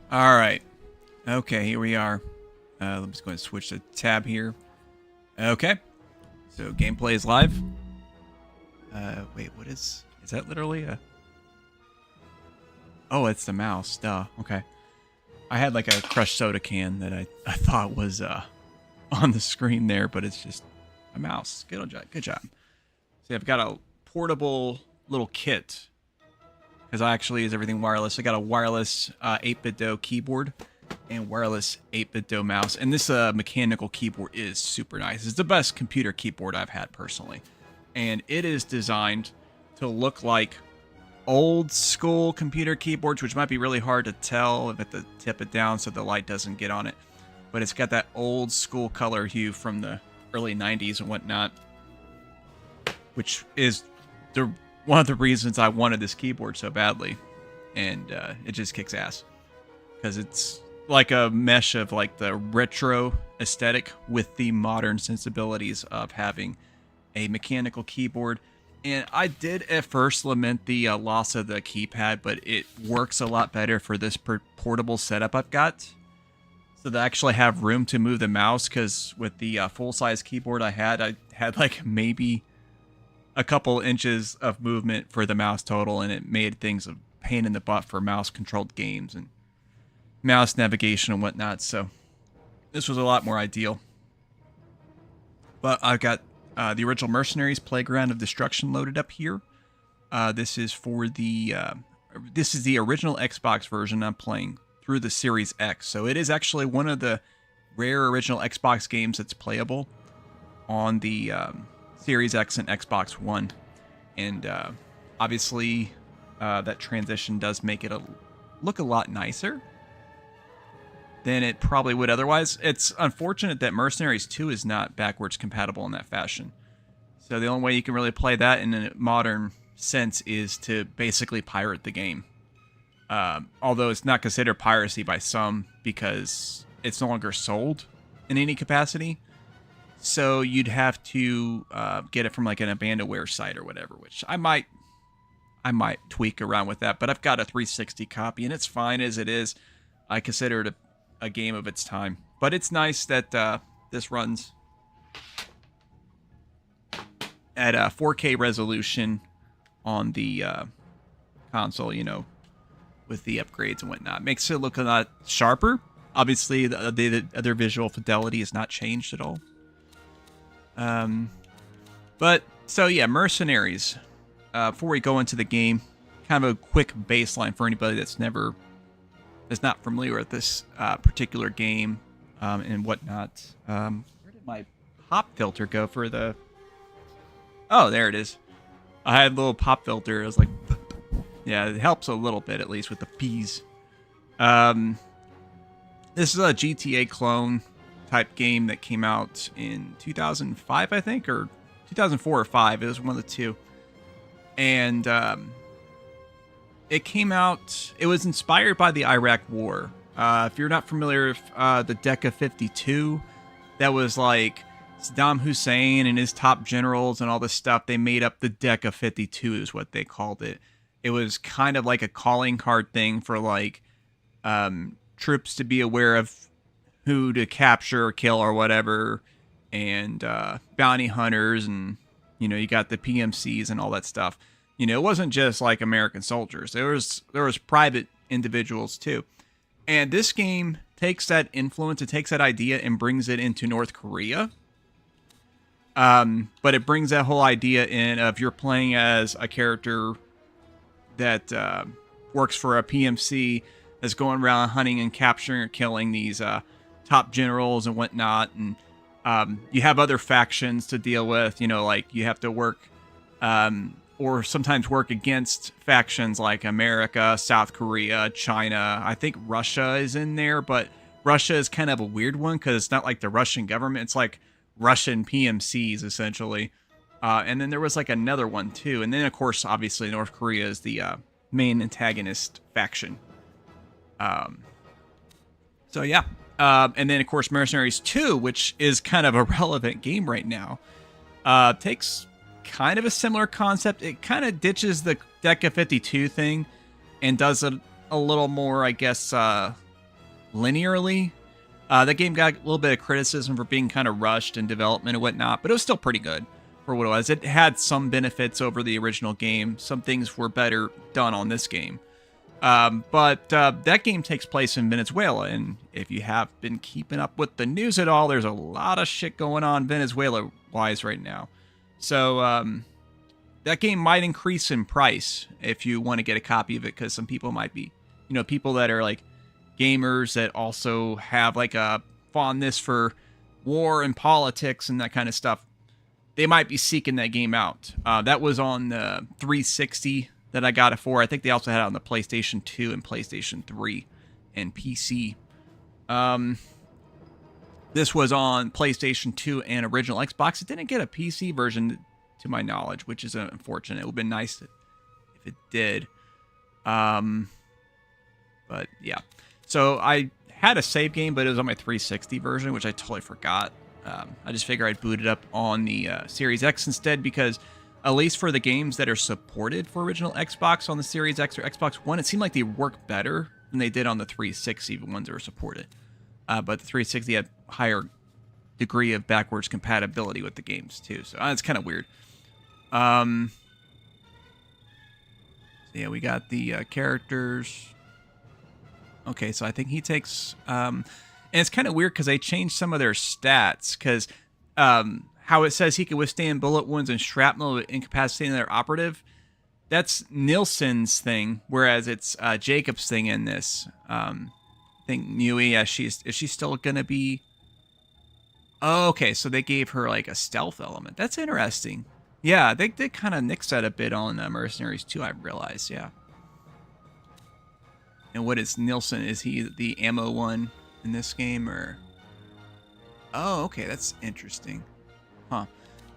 All right. Okay, here we are. Let me just go and switch the tab here. Okay. So gameplay is live. Wait, what is that literally a... Oh, it's the mouse. Duh. Okay. I had like a crushed soda can that I thought was on the screen there, but it's just a mouse. Good job. Good job. See, I've got a portable little kit because I actually use everything wireless. I got a wireless 8-bit-do keyboard and wireless 8-bit-do mouse. And this mechanical keyboard is super nice. It's the best computer keyboard I've had personally. And it is designed to look like old school computer keyboards, which might be really hard to tell if I have to tip it down so the light doesn't get on it. But it's got that old school color hue from the early 90s and whatnot, which is one of the reasons I wanted this keyboard so badly. And it just kicks ass because it's like a mesh of like the retro aesthetic with the modern sensibilities of having a mechanical keyboard. And I did at first lament the loss of the keypad, but it works a lot better for this portable setup I've got. So to actually have room to move the mouse, because with the full-size keyboard I had like maybe a couple inches of movement for the mouse total, and it made things a pain in the butt for mouse-controlled games and mouse navigation and whatnot. So this was a lot more ideal. But I've got the original Mercenaries Playground of Destruction loaded up here. This is for the original Xbox version I'm playing through the Series X. So it is actually one of the rare original Xbox games that's playable on the Series X and Xbox One. And obviously that transition does make it look a lot nicer than it probably would otherwise. It's unfortunate that Mercenaries 2 is not backwards compatible in that fashion. So the only way you can really play that in a modern sense is to basically pirate the game. Although it's not considered piracy by some because it's no longer sold in any capacity. So you'd have to get it from like an abandonware site or whatever, which I might tweak around with that. But I've got a 360 copy and it's fine as it is. I consider it a game of its time. But it's nice that this runs at a 4K resolution on the console, you know, with the upgrades and whatnot. Makes it look a lot sharper. Obviously, the other visual fidelity is not changed at all. But, so yeah, Mercenaries. Before we go into the game, kind of a quick baseline for anybody that's not familiar with this particular game and whatnot. Where did my pop filter go for the... Oh, there it is. I had a little pop filter. It was like... Yeah, it helps a little bit, at least, with the P's. This is a GTA clone type game that came out in 2005, I think, or 2004 or 5. It was one of the two. And it came out... It was inspired by the Iraq War. If you're not familiar with the Decca 52, that was like Saddam Hussein and his top generals and all this stuff. They made up the Decca 52 is what they called it. It was kind of like a calling card thing for like troops to be aware of who to capture or kill or whatever, and bounty hunters, and you know, you got the PMCs and all that stuff. You know, it wasn't just like American soldiers. There was private individuals too. And this game takes that influence, it takes that idea and brings it into North Korea. But it brings that whole idea in of you're playing as a character that works for a PMC that's going around hunting and capturing or killing these top generals and whatnot. And you have other factions to deal with, you know, like you have to work or sometimes work against factions like America, South Korea, China. I think Russia is in there, but Russia is kind of a weird one because it's not like the Russian government. It's like Russian PMCs, essentially. And then there was like another one, too. And then, of course, obviously, North Korea is the main antagonist faction. So, yeah. And then, of course, Mercenaries 2, which is kind of a relevant game right now, takes kind of a similar concept. It kind of ditches the Decca 52 thing and does it a little more, I guess, linearly. That game got a little bit of criticism for being kind of rushed in development and whatnot, but it was still pretty good for what it was. It had some benefits over the original game. Some things were better done on this game. But that game takes place in Venezuela, and if you have been keeping up with the news at all, there's a lot of shit going on Venezuela-wise right now. So that game might increase in price if you want to get a copy of it, because some people might be, people that are like gamers that also have like a fondness for war and politics and that kind of stuff. They might be seeking that game out. That was on the 360 that I got it for. I think they also had it on the PlayStation 2 and PlayStation 3 and PC. This was on PlayStation 2 and original Xbox. It didn't get a PC version to my knowledge, which is unfortunate. It would have been nice if it did. But yeah. So I had a save game, but it was on my 360 version, which I totally forgot. I just figured I'd boot it up on the Series X instead, because at least for the games that are supported for original Xbox on the Series X or Xbox One, it seemed like they work better than they did on the 360, the ones that were supported. But the 360 had higher degree of backwards compatibility with the games too, so it's kind of weird. So yeah, we got the characters. Okay, so I think he takes... and it's kind of weird because they changed some of their stats, because how it says he can withstand bullet wounds and shrapnel incapacitating their operative, that's Nilsson's thing, whereas it's Jacob's thing in this. I think Mui, is she still going to be... Oh, okay, so they gave her like a stealth element. That's interesting. Yeah, they kind of nixed that a bit on Mercenaries 2, I realized, yeah. And what is Nilsson? Is he the ammo one in this game, or... Oh, okay, that's interesting. Huh.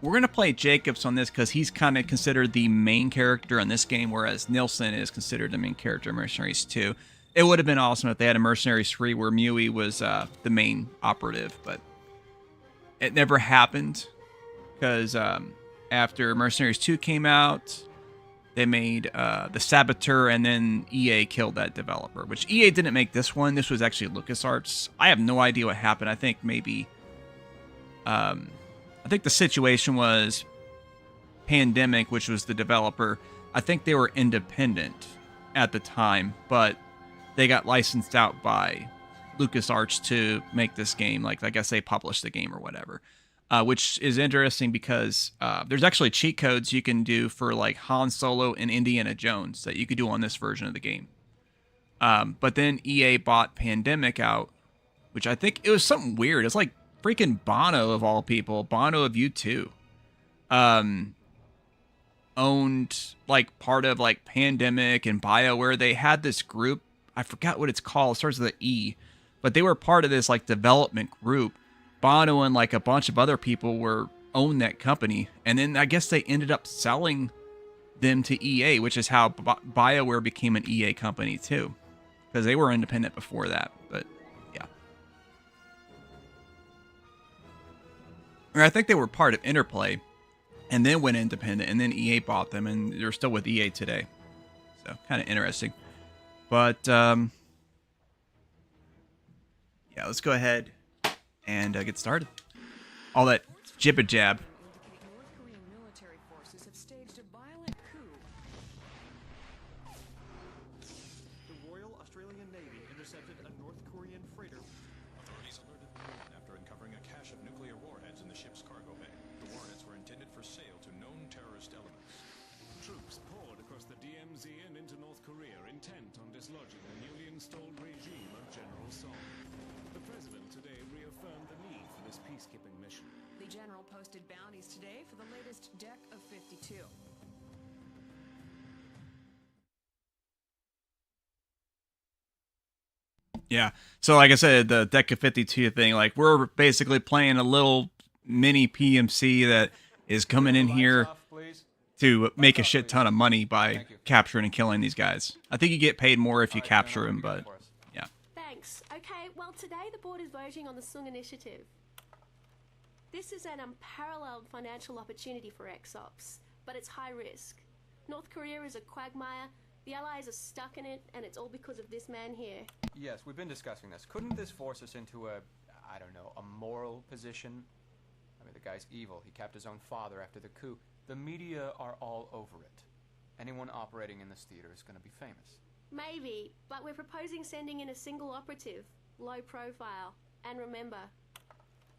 We're going to play Jacobs on this because he's kind of considered the main character in this game, whereas Nilsson is considered the main character in Mercenaries 2. It would have been awesome if they had a Mercenaries 3 where Mui was the main operative, but it never happened because after Mercenaries 2 came out, they made the Saboteur, and then EA killed that developer, which EA didn't make this one. This was actually LucasArts. I have no idea what happened. I think maybe... I think the situation was Pandemic, which was the developer. I think they were independent at the time, but they got licensed out by LucasArts to make this game. Like I guess they published the game or whatever. Which is interesting because there's actually cheat codes you can do for like Han Solo and Indiana Jones that you could do on this version of the game. But then EA bought Pandemic out, which I think it was something weird. It's like freaking Bono of all people, Bono of U2, owned like part of like Pandemic and BioWare. They had this group, I forgot what it's called, it starts with an E, but they were part of this like development group. Bono and like a bunch of other people owned that company, and then I guess they ended up selling them to EA, which is how BioWare became an EA company too, because they were independent before that. But yeah, or I think they were part of Interplay, and then went independent, and then EA bought them, and they're still with EA today. So kind of interesting. But yeah, let's go ahead and get started. All that jibba jab. North Korean military forces have staged a violent coup. The Royal Australian Navy intercepted a North Korean freighter. Authorities alerted the moon after uncovering a cache of nuclear warheads in the ship's cargo bay. The warheads were intended for sale to known terrorist elements. Troops poured across the DMZ and into North Korea, intent on dislodging the newly installed regime of General Song. The president today reaffirmed the need for this peacekeeping mission. The general posted bounties today for the latest deck of 52. Yeah. So like I said, the deck of 52 thing, like we're basically playing a little mini PMC that is coming in here to make a shit ton of money by capturing and killing these guys. I think you get paid more if you capture them, but yeah. Thanks. Okay, well today the board is voting on the Sung Initiative. This is an unparalleled financial opportunity for Exops, but it's high risk. North Korea is a quagmire, the Allies are stuck in it, and it's all because of this man here. Yes, we've been discussing this. Couldn't this force us into a, I don't know, a moral position? I mean, the guy's evil. He capped his own father after the coup. The media are all over it. Anyone operating in this theater is going to be famous. Maybe, but we're proposing sending in a single operative, low profile. And remember,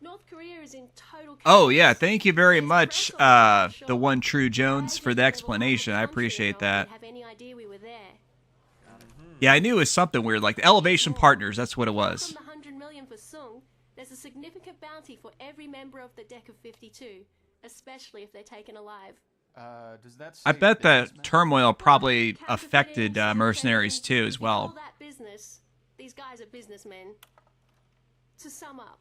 North Korea is in total chaos. Oh, yeah. Thank you very There's much, press on it, for the sure. one true Jones, for the Level explanation. I of appreciate consumption, that. Have any idea we were there? Yeah, I knew it was something weird, like the Elevation Partners. That's what it was. From the 100 million for Sung, there's a significant bounty for every member of the deck of 52, especially if they're taken alive. Does that I say bet that businessmen? turmoil probably Counterfeiting, affected mercenaries too, as if you call well. that business, these guys are businessmen. To sum up,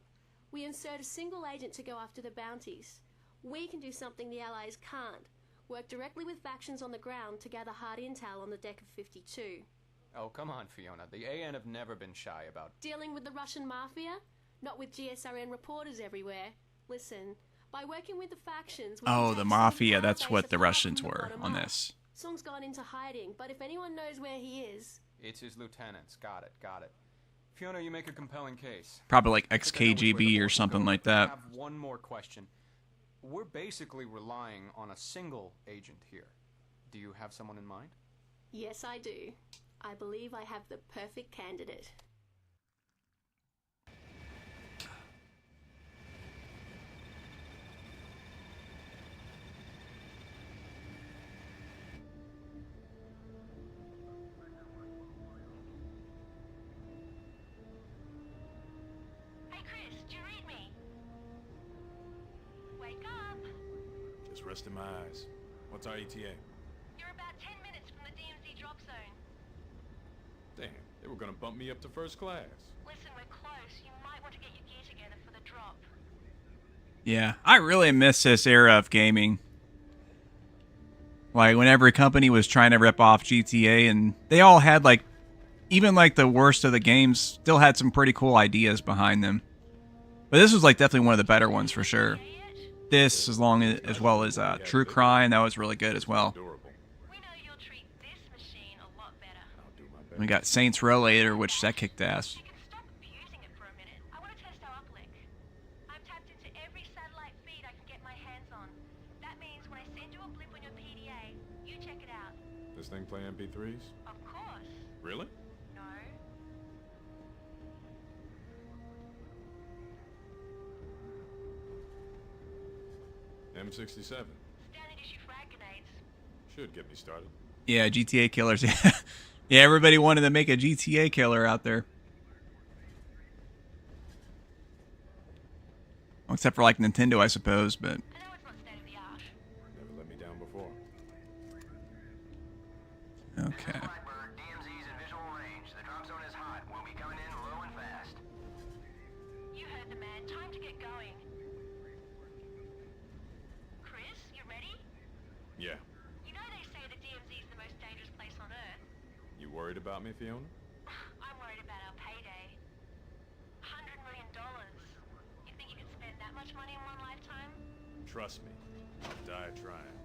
we insert a single agent to go after the bounties. We can do something the Allies can't. Work directly with factions on the ground to gather hard intel on the deck of 52. Oh, come on, Fiona. The AN have never been shy about... Dealing with the Russian mafia? Not with GSRN reporters everywhere. Listen, by working with the factions... we can Oh, take the Sung's mafia. power That's base what the apart Russians from the were bottom on up. this. Sung's gone into hiding, but if anyone knows where he is... It's his lieutenants. Got it, got it. Fiona, you make a compelling case. Probably like I think I know which way the XKGB or force is something going. like I that. have one more question. We're basically relying on a single agent here. Do you have someone in mind? Yes, I do. I believe I have the perfect candidate. Hey Chris, do you read me? Wake up! Just resting my eyes. What's our ETA? You're about 10 minutes from the DMZ drop zone. Damn, they were gonna bump me up to first class. Listen, we're close. You might want to get your gear together for the drop. Yeah, I really miss this era of gaming. Like, when every company was trying to rip off GTA, and they all had, like, even, like, the worst of the games still had some pretty cool ideas behind them. But this was, like, definitely one of the better ones, for sure. This, as well as True Crime, that was really good as well. Adorable. We know you'll treat this machine a lot better. I'll do my best. We got Saints Row later, which that kicked ass. You can stop abusing it for a minute. I want to test our uplink. I've tapped into every satellite feed I can get my hands on. That means when I send you a blip on your PDA, you check it out. This thing play MP3s? Of course. Really? No. M67. Standard issue frag grenades. Should get me started. Yeah, GTA killers. Yeah, everybody wanted to make a GTA killer out there. Well, except for, like, Nintendo, I suppose, but... I know it's not state of the art. Never let me down before. Okay. Blackbird, DMZ's in visual range. The drop zone is hot. We'll be coming in low and fast. You heard the man. Time to get going. Chris, you ready? Yeah. You know they say the DMZ is the most dangerous place on Earth. You worried about me, Fiona? I'm worried about our payday. $100 million. You think you could spend that much money in one lifetime? Trust me. I'll die trying.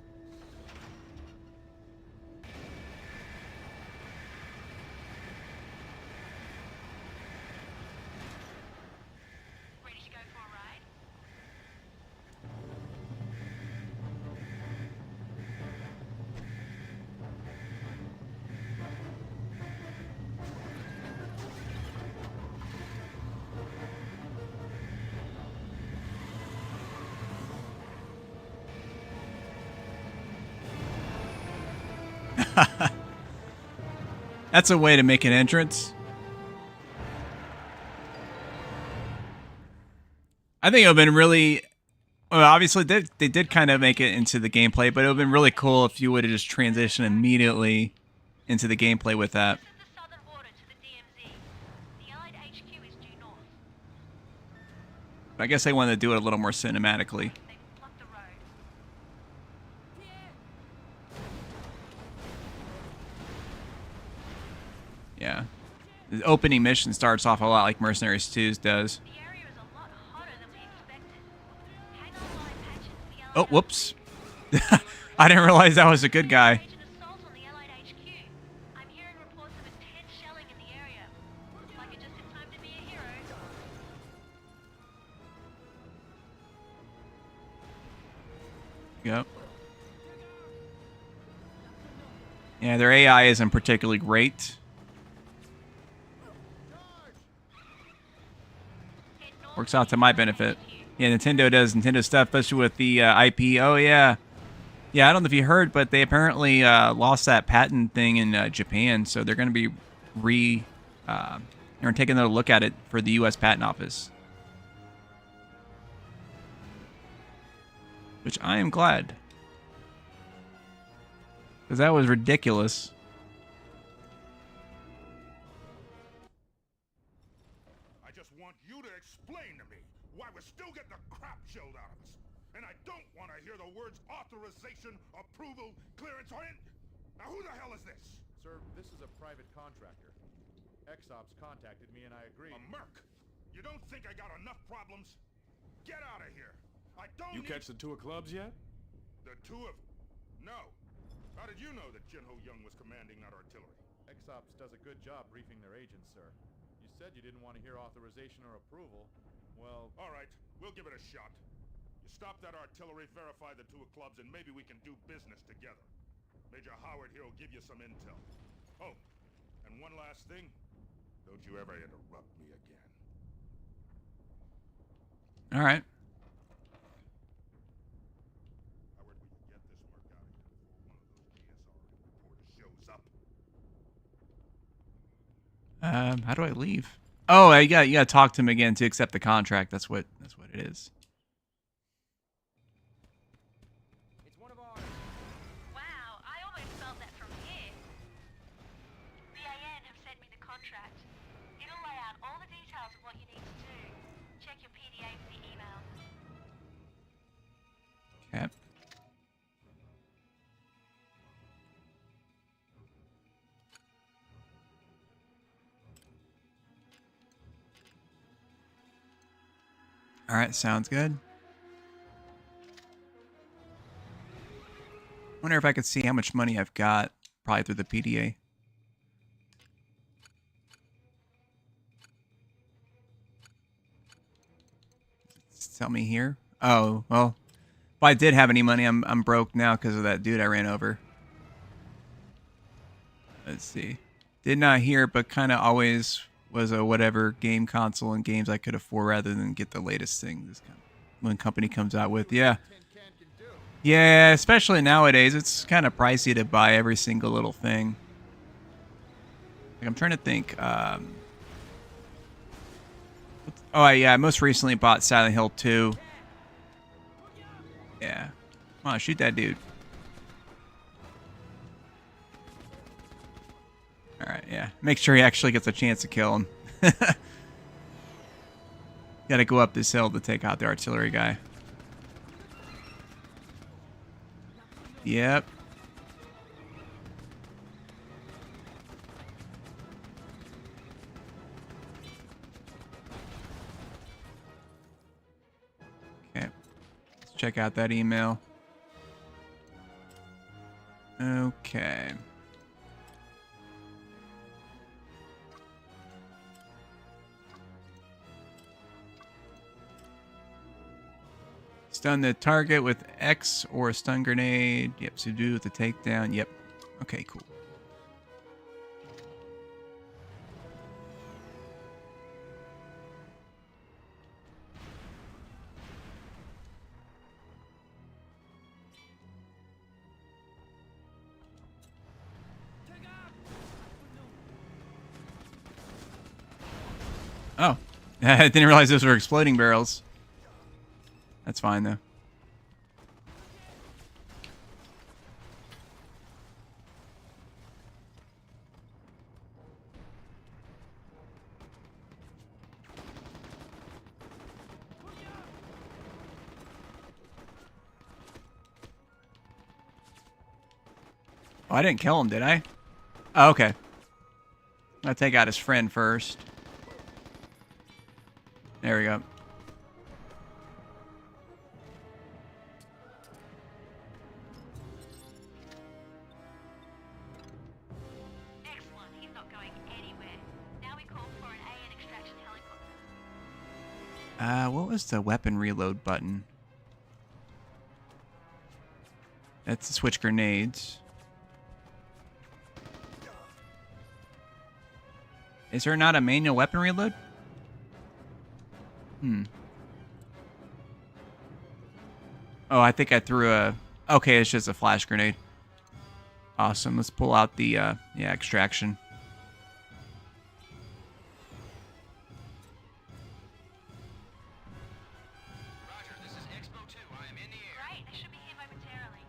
Ready to go for a ride? That's a way to make an entrance. I think it would have been really... Well, obviously, they did kind of make it into the gameplay, but it would have been really cool if you would have just transitioned immediately into the gameplay with that. This is the southern border to the DMZ. The Allied HQ is due north. I guess they wanted to do it a little more cinematically. They've blocked the road. Yeah. The opening mission starts off a lot like Mercenaries 2's does. The area is a lot hotter than we expected. Hang on line patches. The Allied Oh, whoops. I didn't realize that was a good guy. Agent assault on the Allied HQ. I'm hearing reports of intense shelling in the area. Yep. Yeah, their AI isn't particularly great. Works out to my benefit. Yeah, Nintendo does Nintendo stuff, especially with the IP. Oh, yeah. Yeah, I don't know if you heard, but they apparently lost that patent thing in Japan, so they're going to be they're taking another look at it for the U.S. Patent Office. Which I am glad. Because that was ridiculous. I just want you to explain to me why we're still getting the crap shelled out of us. And I don't want to hear the words authorization, approval, clearance, or in... Now who the hell is this? Sir, this is a private contractor. Exops contacted me and I agreed. A merc? You don't think I got enough problems? Get out of here. I don't You need... catch the two of clubs yet? The two of... No. How did you know that Jinho Young was commanding that artillery? Exops does a good job briefing their agents, sir. You said you didn't want to hear authorization or approval. Well... All right, we'll give it a shot. You stop that artillery, verify the two of clubs, and maybe we can do business together. Major Howard here will give you some intel. Oh, and one last thing. Don't you ever interrupt me again. All right. Howard, will you get this merc out of here before one of those DSR reporters shows up? How do I leave? Oh, you got to talk to him again to accept the contract. That's what it is. It's one of ours. Wow, I almost felt that from here. BAN have sent me the contract. It'll lay out all the details of what you need to do. Check your PDA for the email. Okay. All right, sounds good. Wonder if I could see how much money I've got, probably through the PDA. Tell me here. Oh, well, if I did have any money, I'm broke now because of that dude I ran over. Let's see. Did not hear, but kind of always was a whatever game console and games I could afford rather than get the latest thing this when company comes out with. Yeah. Yeah, especially nowadays, it's kind of pricey to buy every single little thing. Like, I'm trying to think. Oh, yeah, I most recently bought Silent Hill 2. Yeah. Come on, shoot that dude. Alright, yeah. Make sure he actually gets a chance to kill him. Gotta go up this hill to take out the artillery guy. Yep. Okay. Let's check out that email. Okay. Stun the target with X or a stun grenade. Yep, so do with the takedown. Yep. Okay, cool. Oh. I didn't realize those were exploding barrels. That's fine, though. Oh, I didn't kill him, did I? Oh, okay. I'll take out his friend first. There we go. Excellent, he's not going anywhere. Now we call for an AN extraction helicopter. What was the weapon reload button? That's to switch grenades. Is there not a manual weapon reload? Oh, I think I threw a... Okay, it's just a flash grenade. Awesome. Let's pull out the extraction. Roger, this is Expo 2. I am in the air. Right, they should be here momentarily.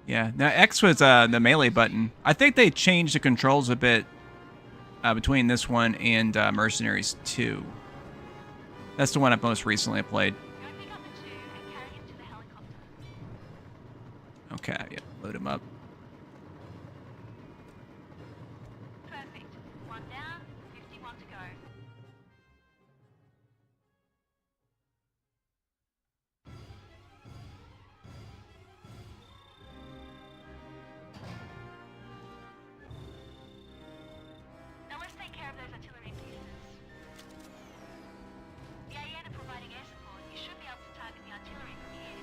Yeah. Now X was the melee button. I think they changed the controls a bit between this one and Mercenaries 2. That's the one I've most recently played. Go pick up the two and carry him to the helicopter. Okay, yeah, load him up. Perfect. One down, 51 to go. Now let's take care of those artillery pieces. The AN are providing air support. You should be able to target the artillery from the air.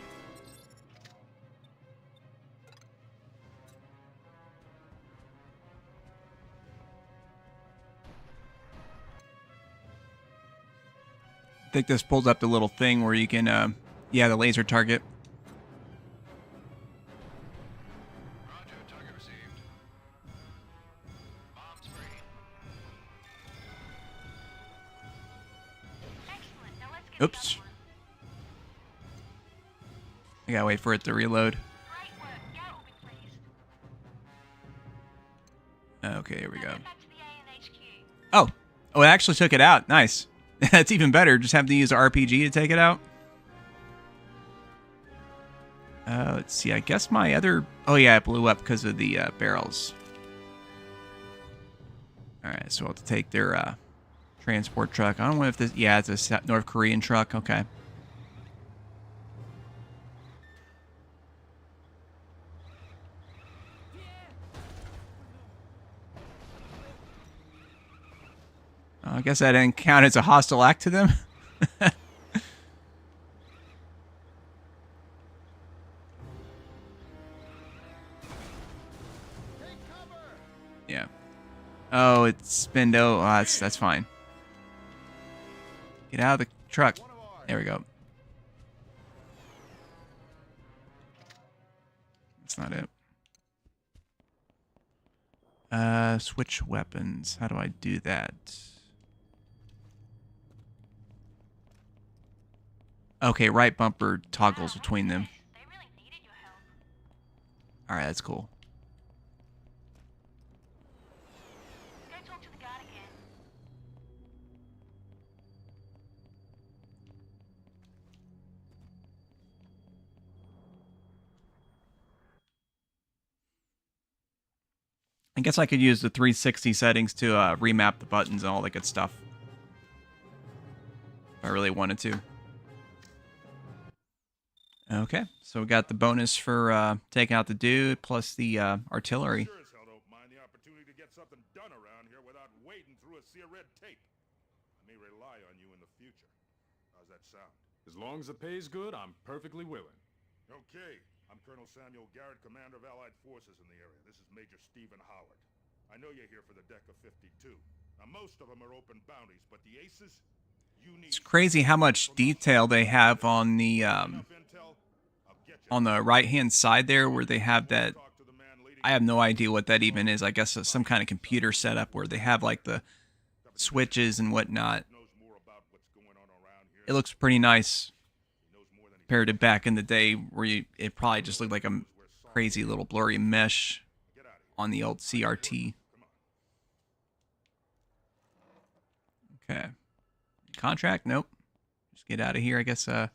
I think this pulls up the little thing where you can, the laser target. Roger, target received. Bombs free. Excellent. Now let's get Oops. the other one. I gotta wait for it to reload. Great work. Garrett will be pleased. Okay, here we Now go. get back to the AN HQ. Oh, it actually took it out. Nice. That's even better. Just have to use the RPG to take it out. Let's see. I guess my other... Oh, yeah, it blew up because of the barrels. All right, so I'll have to take their transport truck. I don't know if this... Yeah, it's a North Korean truck. Okay. I guess that didn't count as a hostile act to them. Yeah. Oh, it's been... Oh, that's fine. Get out of the truck. There we go. That's not it. Switch weapons. How do I do that? Okay, right bumper toggles between them. They really needed your help. Alright, that's cool. Go talk to the guard again. I guess I could use the 360 settings to remap the buttons and all that good stuff. If I really wanted to. Okay, so we got the bonus for taking out the dude, plus the artillery. Sure as hell don't mind the opportunity to get something done around here without wading through a sea of red tape. I may rely on you in the future. How's that sound? As long as the pay's good, I'm perfectly willing. Okay. I'm Colonel Samuel Garrett, commander of Allied forces in the area. This is Major Stephen Howard. I know you're here for the deck of 52. Now, most of them are open bounties, but the aces, you need... It's crazy how much detail they have on the right-hand side there, where they have that. I have no idea what that even is. I guess it's some kind of computer setup where they have like the switches and whatnot. It looks pretty nice compared to back in the day where it probably just looked like a crazy little blurry mesh on the old CRT. Okay. Contract? Nope. Just get out of here, I guess. I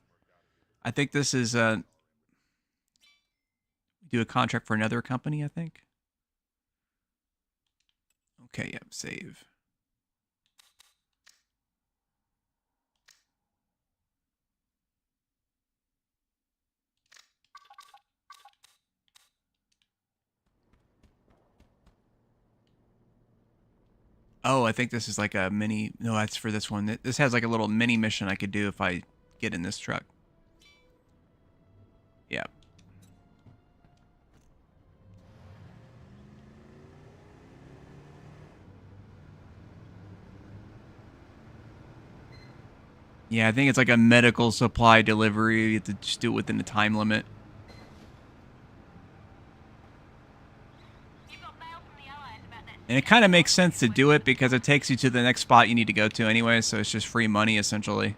think this is do a contract for another company, I think. Okay, yep, save. Oh, I think this is like a mini... No, that's for this one. This has like a little mini mission I could do if I get in this truck. Yeah, I think it's like a medical supply delivery. You have to just do it within the time limit. And it kind of makes sense to do it because it takes you to the next spot you need to go to anyway, so it's just free money, essentially.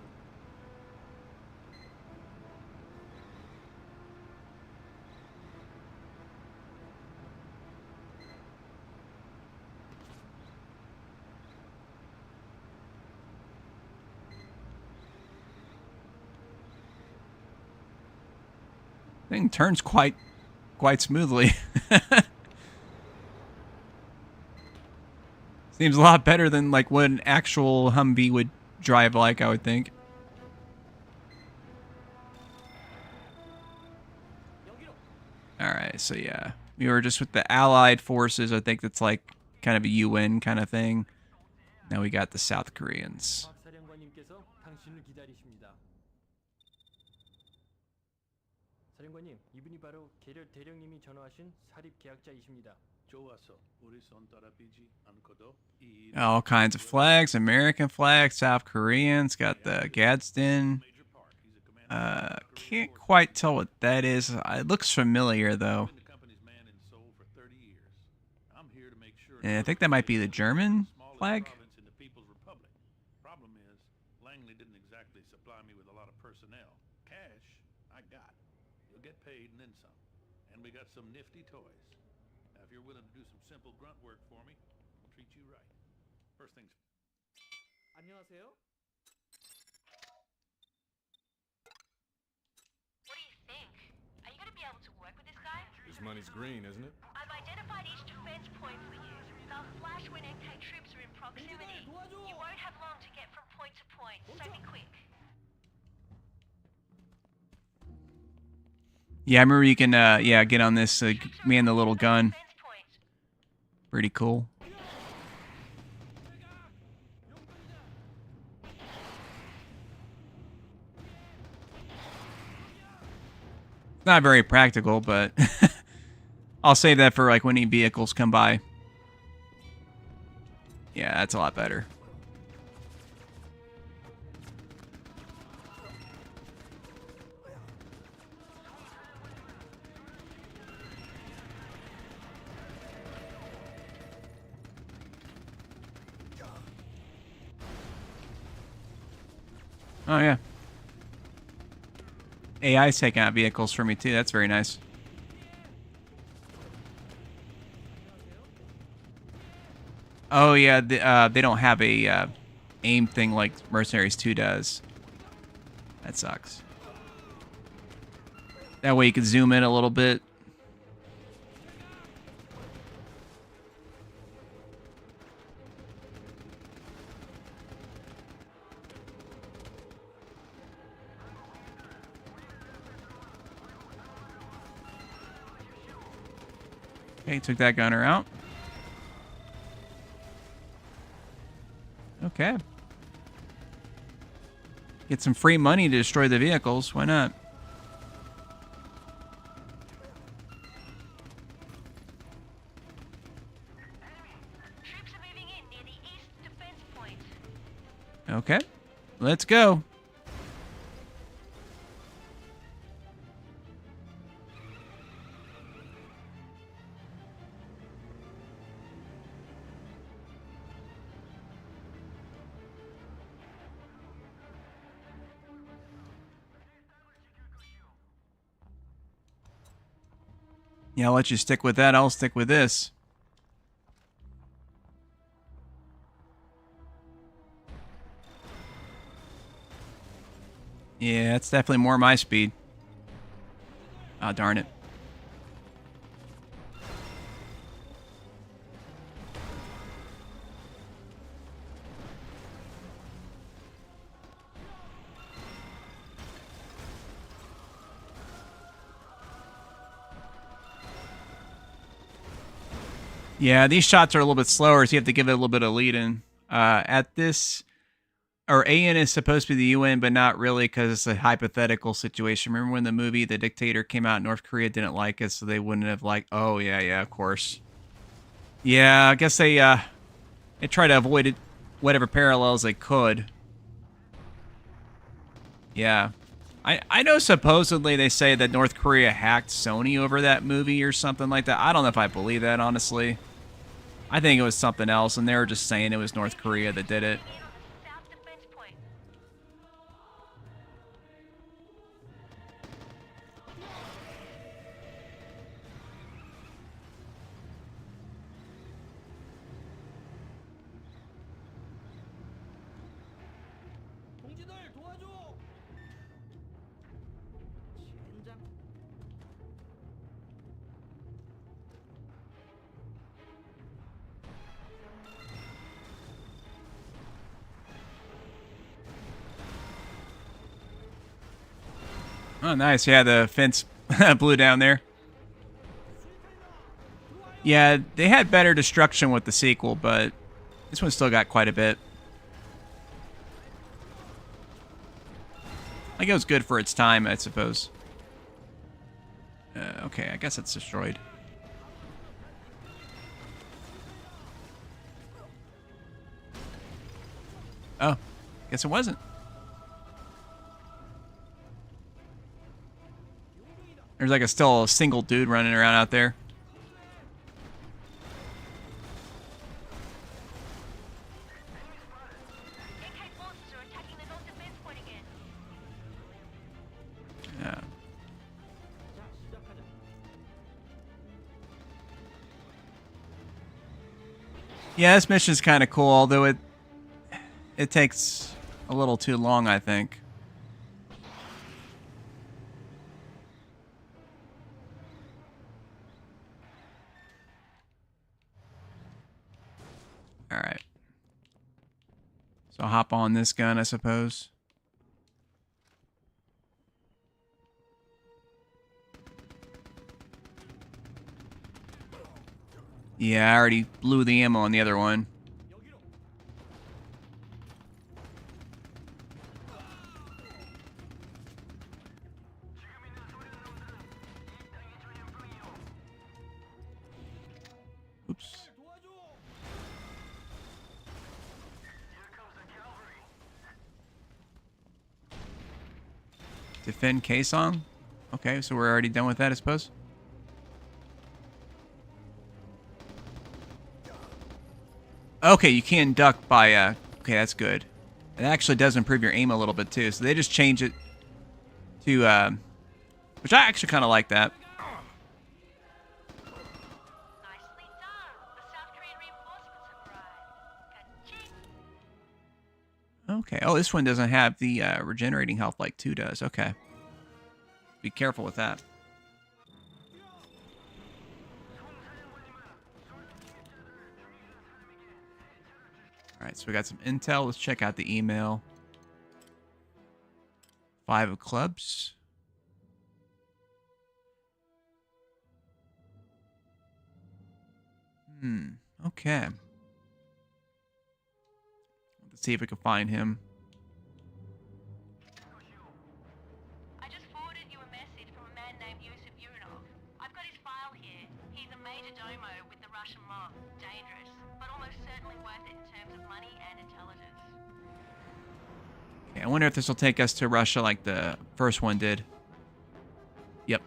Thing turns quite smoothly. Seems a lot better than like what an actual Humvee would drive like, I would think. Alright, so yeah. We were just with the Allied forces. I think that's like kind of a UN kind of thing. Now we got the South Koreans. 사령관님, 이분이 바로 계렬 대령님이 전화하신 사립 계약자이십니다. 좋았어. 우리 손 떨어지지 않고도 이 All kinds of flags, American flags, South Koreans, got the Gadsden. Can't quite tell what that is. It looks familiar though. And I think that might be the German flag. some nifty toys. Now, if you're willing to do some simple grunt work for me, I'll treat you right. First things. 안녕하세요. What do you think? Are you going to be able to work with this guy? This money's green, isn't it? I've identified each defense point for you. They'll flash when NK troops are in proximity. You won't have long to get from point to point, so be quick. Yeah, I remember you can, get on this, man the little gun. Pretty cool. Not very practical, but I'll save that for, like, when any vehicles come by. Yeah, that's a lot better. Oh, yeah. AI's taking out vehicles for me, too. That's very nice. Oh, yeah. They don't have a aim thing like Mercenaries 2 does. That sucks. That way you can zoom in a little bit. Okay, took that gunner out. Okay. Get some free money to destroy the vehicles. Why not? Troops are moving in near the east defense point. Okay. Let's go. Yeah, I'll let you stick with that. I'll stick with this. Yeah, it's definitely more my speed. Ah, darn it. Yeah, these shots are a little bit slower, so you have to give it a little bit of lead in. At this, or AN is supposed to be the UN, but not really because it's a hypothetical situation. Remember when the movie The Dictator came out, North Korea didn't like it, so they wouldn't have like, oh, yeah, of course. Yeah, I guess they tried to avoid it, whatever parallels they could. Yeah. I know supposedly they say that North Korea hacked Sony over that movie or something like that. I don't know if I believe that, honestly. I think it was something else, and they were just saying it was North Korea that did it. South defense point. 동지들 도와줘! 젠장. Oh, nice. Yeah, the fence blew down there. Yeah, they had better destruction with the sequel, but this one still got quite a bit. Like, it was good for its time, I suppose. Okay, I guess it's destroyed. Oh, guess it wasn't. There's like still a single dude running around out there. AK forces are attacking the north defense point again. Yeah. 자, 시작하자. Yeah, this mission's kind of cool, although it takes a little too long, I think. All right. So hop on this gun, I suppose. Yeah, I already blew the ammo on the other one. Oops. Defend K-Song? Okay, so we're already done with that, I suppose. Okay, you can duck by, okay, that's good. It actually does improve your aim a little bit, too. So they just change it to, which I actually kind of like that. Nicely done. The South Korean reinforcements have arrived. Ka-ching. Okay. Oh, this one doesn't have the regenerating health like 2 does. Okay. Be careful with that. All right, so we got some intel. Let's check out the email. 5 of clubs. Okay. Let's see if we can find him. I just forwarded you a message from a man named Yusuf Yurinov. I've got his file here. He's a major domo with the Russian mob. Dangerous, but almost certainly worth it in terms of money and intelligence. Okay, I wonder if this will take us to Russia like the first one did. Yep.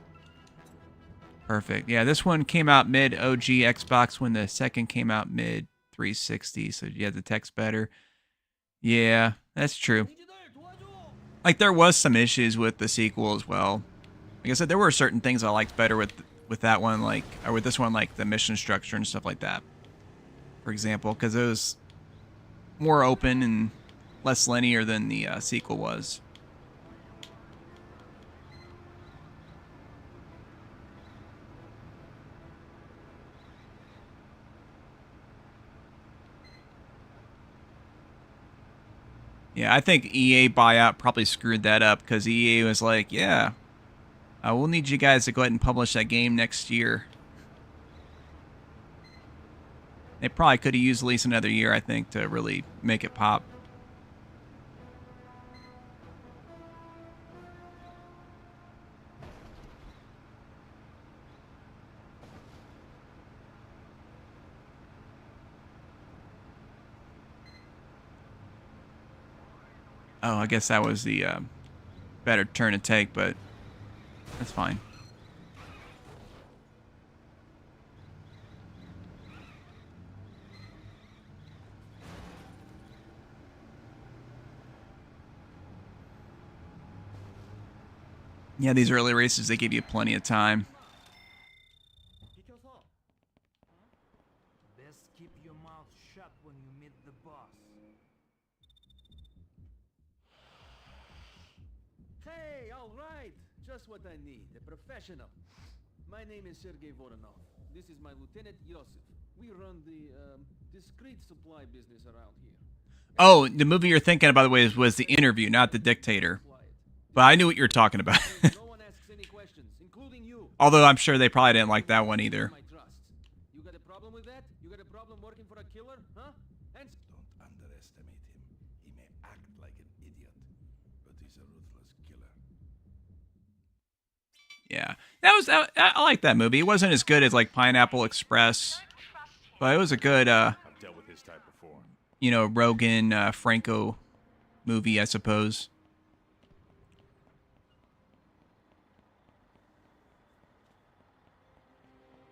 Perfect. Yeah, this one came out mid OG Xbox when the second came out mid 360, so you had the text better. Yeah, that's true. Like, there was some issues with the sequel as well. Like I said, there were certain things I liked better with that one, like, or with this one, like the mission structure and stuff like that. For example, because it was more open and less linear than the sequel was. Yeah, I think EA buyout probably screwed that up because EA was like, yeah, we'll need you guys to go ahead and publish that game next year. They probably could have used at least another year, I think, to really make it pop. Oh, I guess that was the better turn to take, but that's fine. Yeah, these early races, they give you plenty of time. Best keep your mouth shut when you meet the boss. Hey, all right. Just what I need. A professional. My name is Sergei Voronov. This is my lieutenant Yosef. We run the discreet supply business around here. Oh, the movie you're thinking of, by the way, was The Interview, not The Dictator. But I knew what you were talking about. No one asks any questions, including you. Although I'm sure they probably didn't like that one either. You got a problem with that? You got a problem working for a killer, huh? And Don't underestimate him. He may act like an idiot, but he's a ruthless killer. Yeah, I like that movie. It wasn't as good as like Pineapple Express, but it was a good, I've dealt with his type before. you know, Rogan Franco movie, I suppose.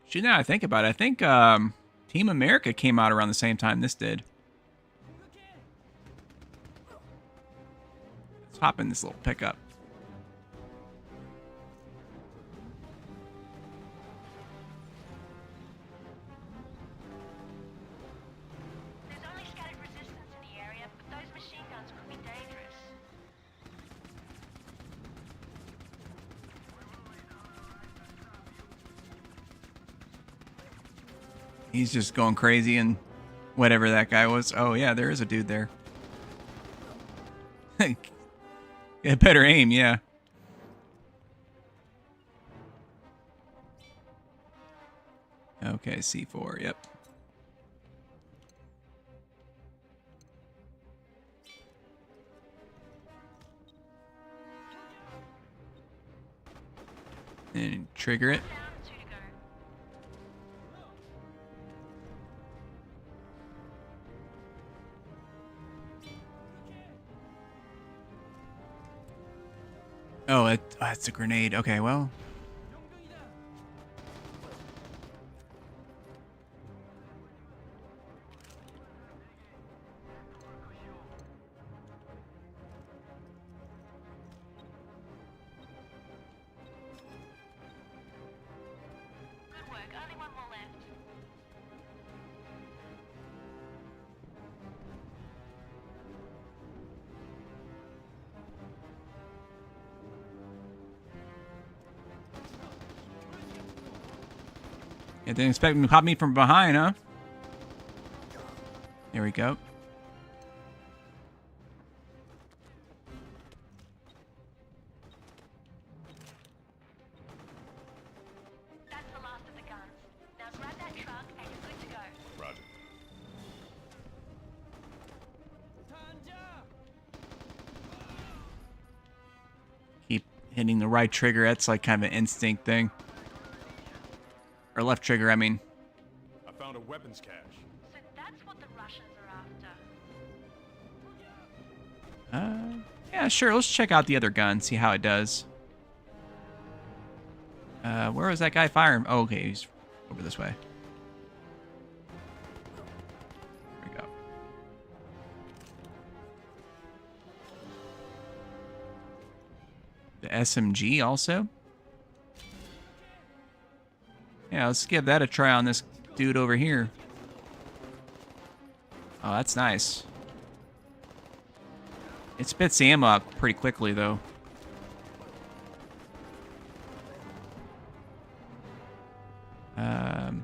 Shit, now I think about it, I think Team America came out around the same time this did. Let's hop in this little pickup. There's only scattered resistance in the area, but those machine guns could be dangerous. He's just going crazy and whatever that guy was. Oh, yeah, there is a dude there. Get better aim, yeah. Okay, C4, yep. And trigger it. Oh, that's a grenade. Okay, well. Good work. Only one more left. You didn't expect him to pop me from behind, huh? There we go. That's the last of the guns. Now grab that truck and you're good to go. Roger. Keep hitting the right trigger. That's like kind of an instinct thing. Or left trigger, I mean. I found a weapons cache. So that's what the Russians are after. Yeah, sure. Let's check out the other gun, see how it does. Where was that guy firing? Oh, okay, he's over this way. There we go. The SMG also. Yeah, let's give that a try on this dude over here. Oh, that's nice. It spits the ammo out pretty quickly, though. The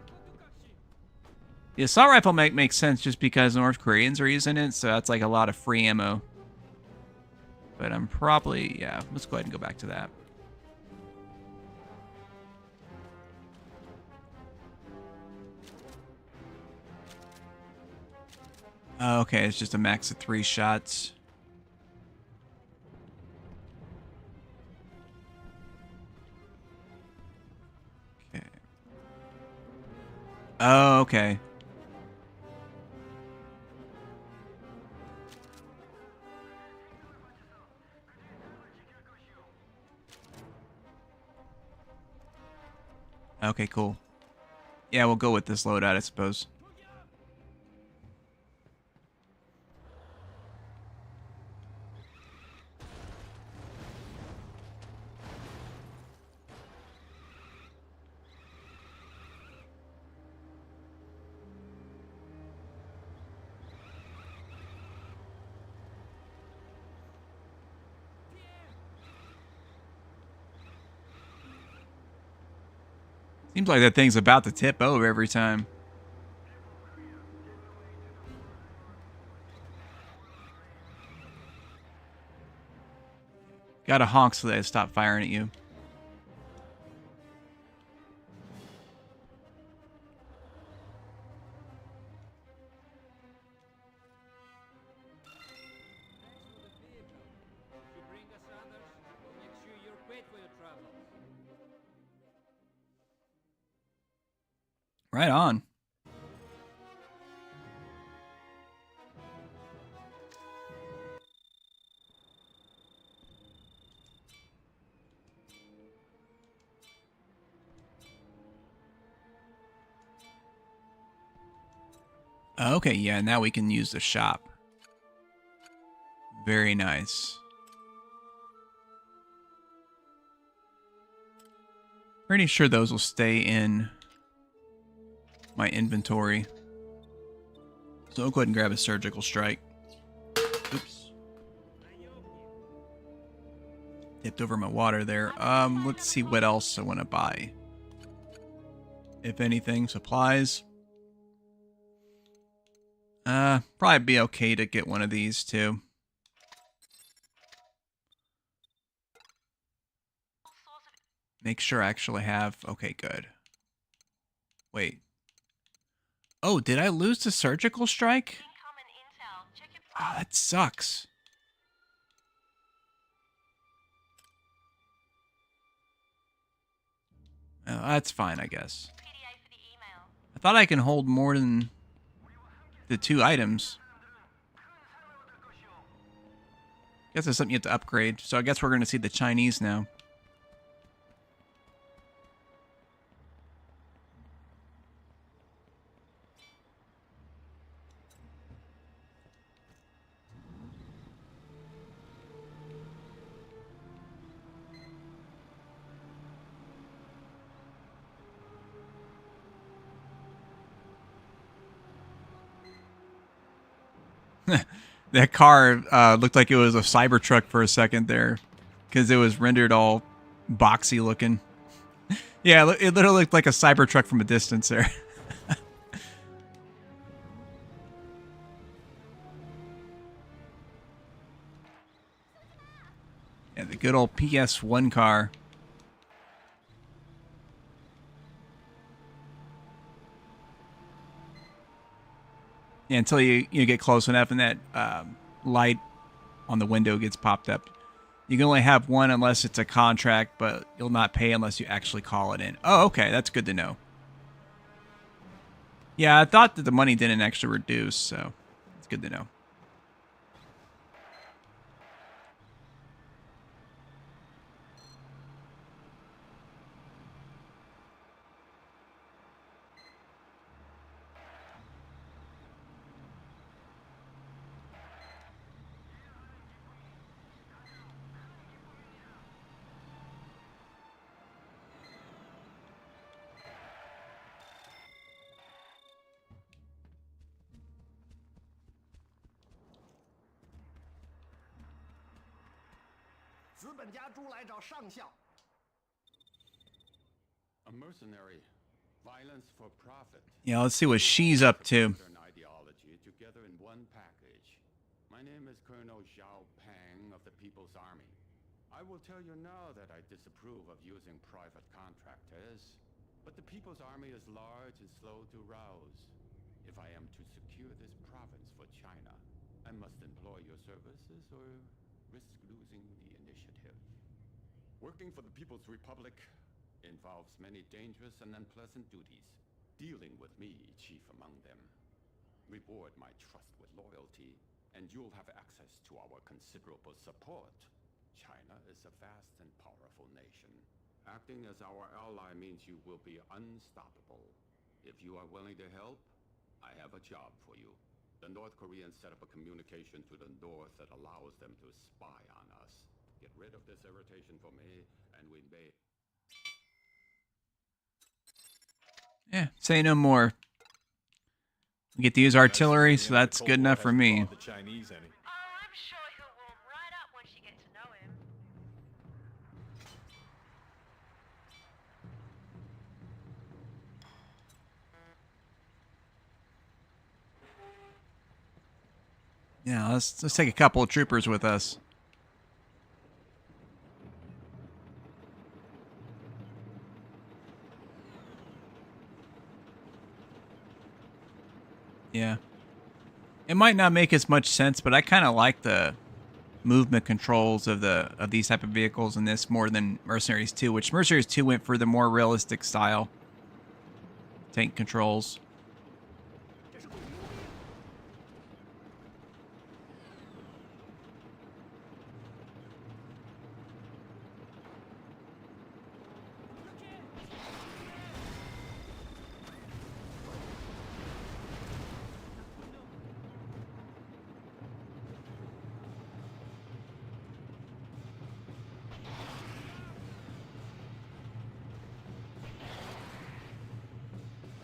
assault rifle makes sense just because North Koreans are using it, so that's like a lot of free ammo. But I'm probably, yeah, let's go ahead and go back to that. Okay, it's just a max of 3 shots. Okay. Oh, okay. Okay, cool. Yeah, we'll go with this loadout, I suppose. Seems like that thing's about to tip over every time. Gotta honk so they stop firing at you. Right on. Okay, yeah, now we can use the shop. Very nice. Pretty sure those will stay in my inventory. So I'll go ahead and grab a surgical strike. Oops. Tipped over my water there. Let's see what else I want to buy. If anything, supplies. Probably be okay to get one of these too. Make sure I actually have... Okay, good. Wait. Oh, did I lose the surgical strike? Oh, that sucks. Oh, that's fine, I guess. I thought I can hold more than the 2 items. Guess there's something you have to upgrade. So I guess we're going to see the Chinese now. That car looked like it was a Cybertruck for a second there, because it was rendered all boxy looking. Yeah, it literally looked like a Cybertruck from a distance there. Yeah, the good old PS1 car. Yeah, until you get close enough and that light on the window gets popped up. You can only have one unless it's a contract, but you'll not pay unless you actually call it in. Oh, okay, that's good to know. Yeah, I thought that the money didn't actually reduce, so it's good to know. A mercenary, violence for profit. Yeah, let's see what she's up to. Ideology together in one package. My name is Colonel Zhao Pang of the People's Army. I will tell you now that I disapprove of using private contractors, but the People's Army is large and slow to rouse. If I am to secure this province for China, I must employ your services or risk losing the initiative. Working for the People's Republic involves many dangerous and unpleasant duties. Dealing with me, chief among them. Reward my trust with loyalty, and you'll have access to our considerable support. China is a vast and powerful nation. Acting as our ally means you will be unstoppable. If you are willing to help, I have a job for you. The North Koreans set up a communication to the north that allows them to spy on us. Get rid of this irritation for me, and we may... Yeah, say no more. We get to use artillery, so that's good enough for me. Oh, I'm sure he'll warm right up once you get to know him. Yeah, let's take a couple of troopers with us. Yeah. It might not make as much sense, but I kind of like the movement controls of these type of vehicles in this more than Mercenaries 2, which Mercenaries 2 went for the more realistic style tank controls.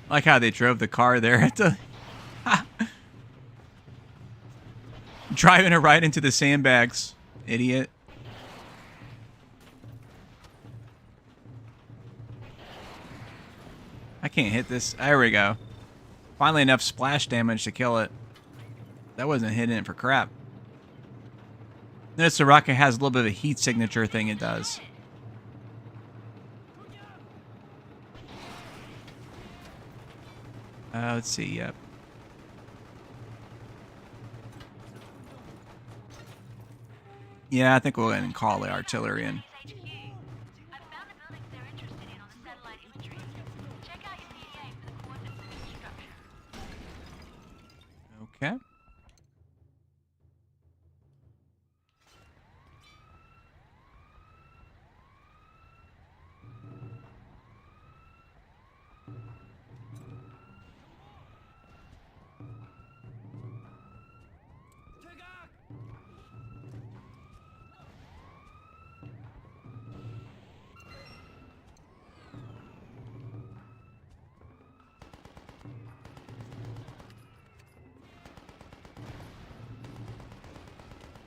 I like how they drove the car there. Driving it right into the sandbags. Idiot. I can't hit this. There we go. Finally enough splash damage to kill it. That wasn't hitting it for crap. Notice the rocket has a little bit of a heat signature thing it does. Let's see, yep. Yeah, I think we'll go ahead and call the artillery in. Okay.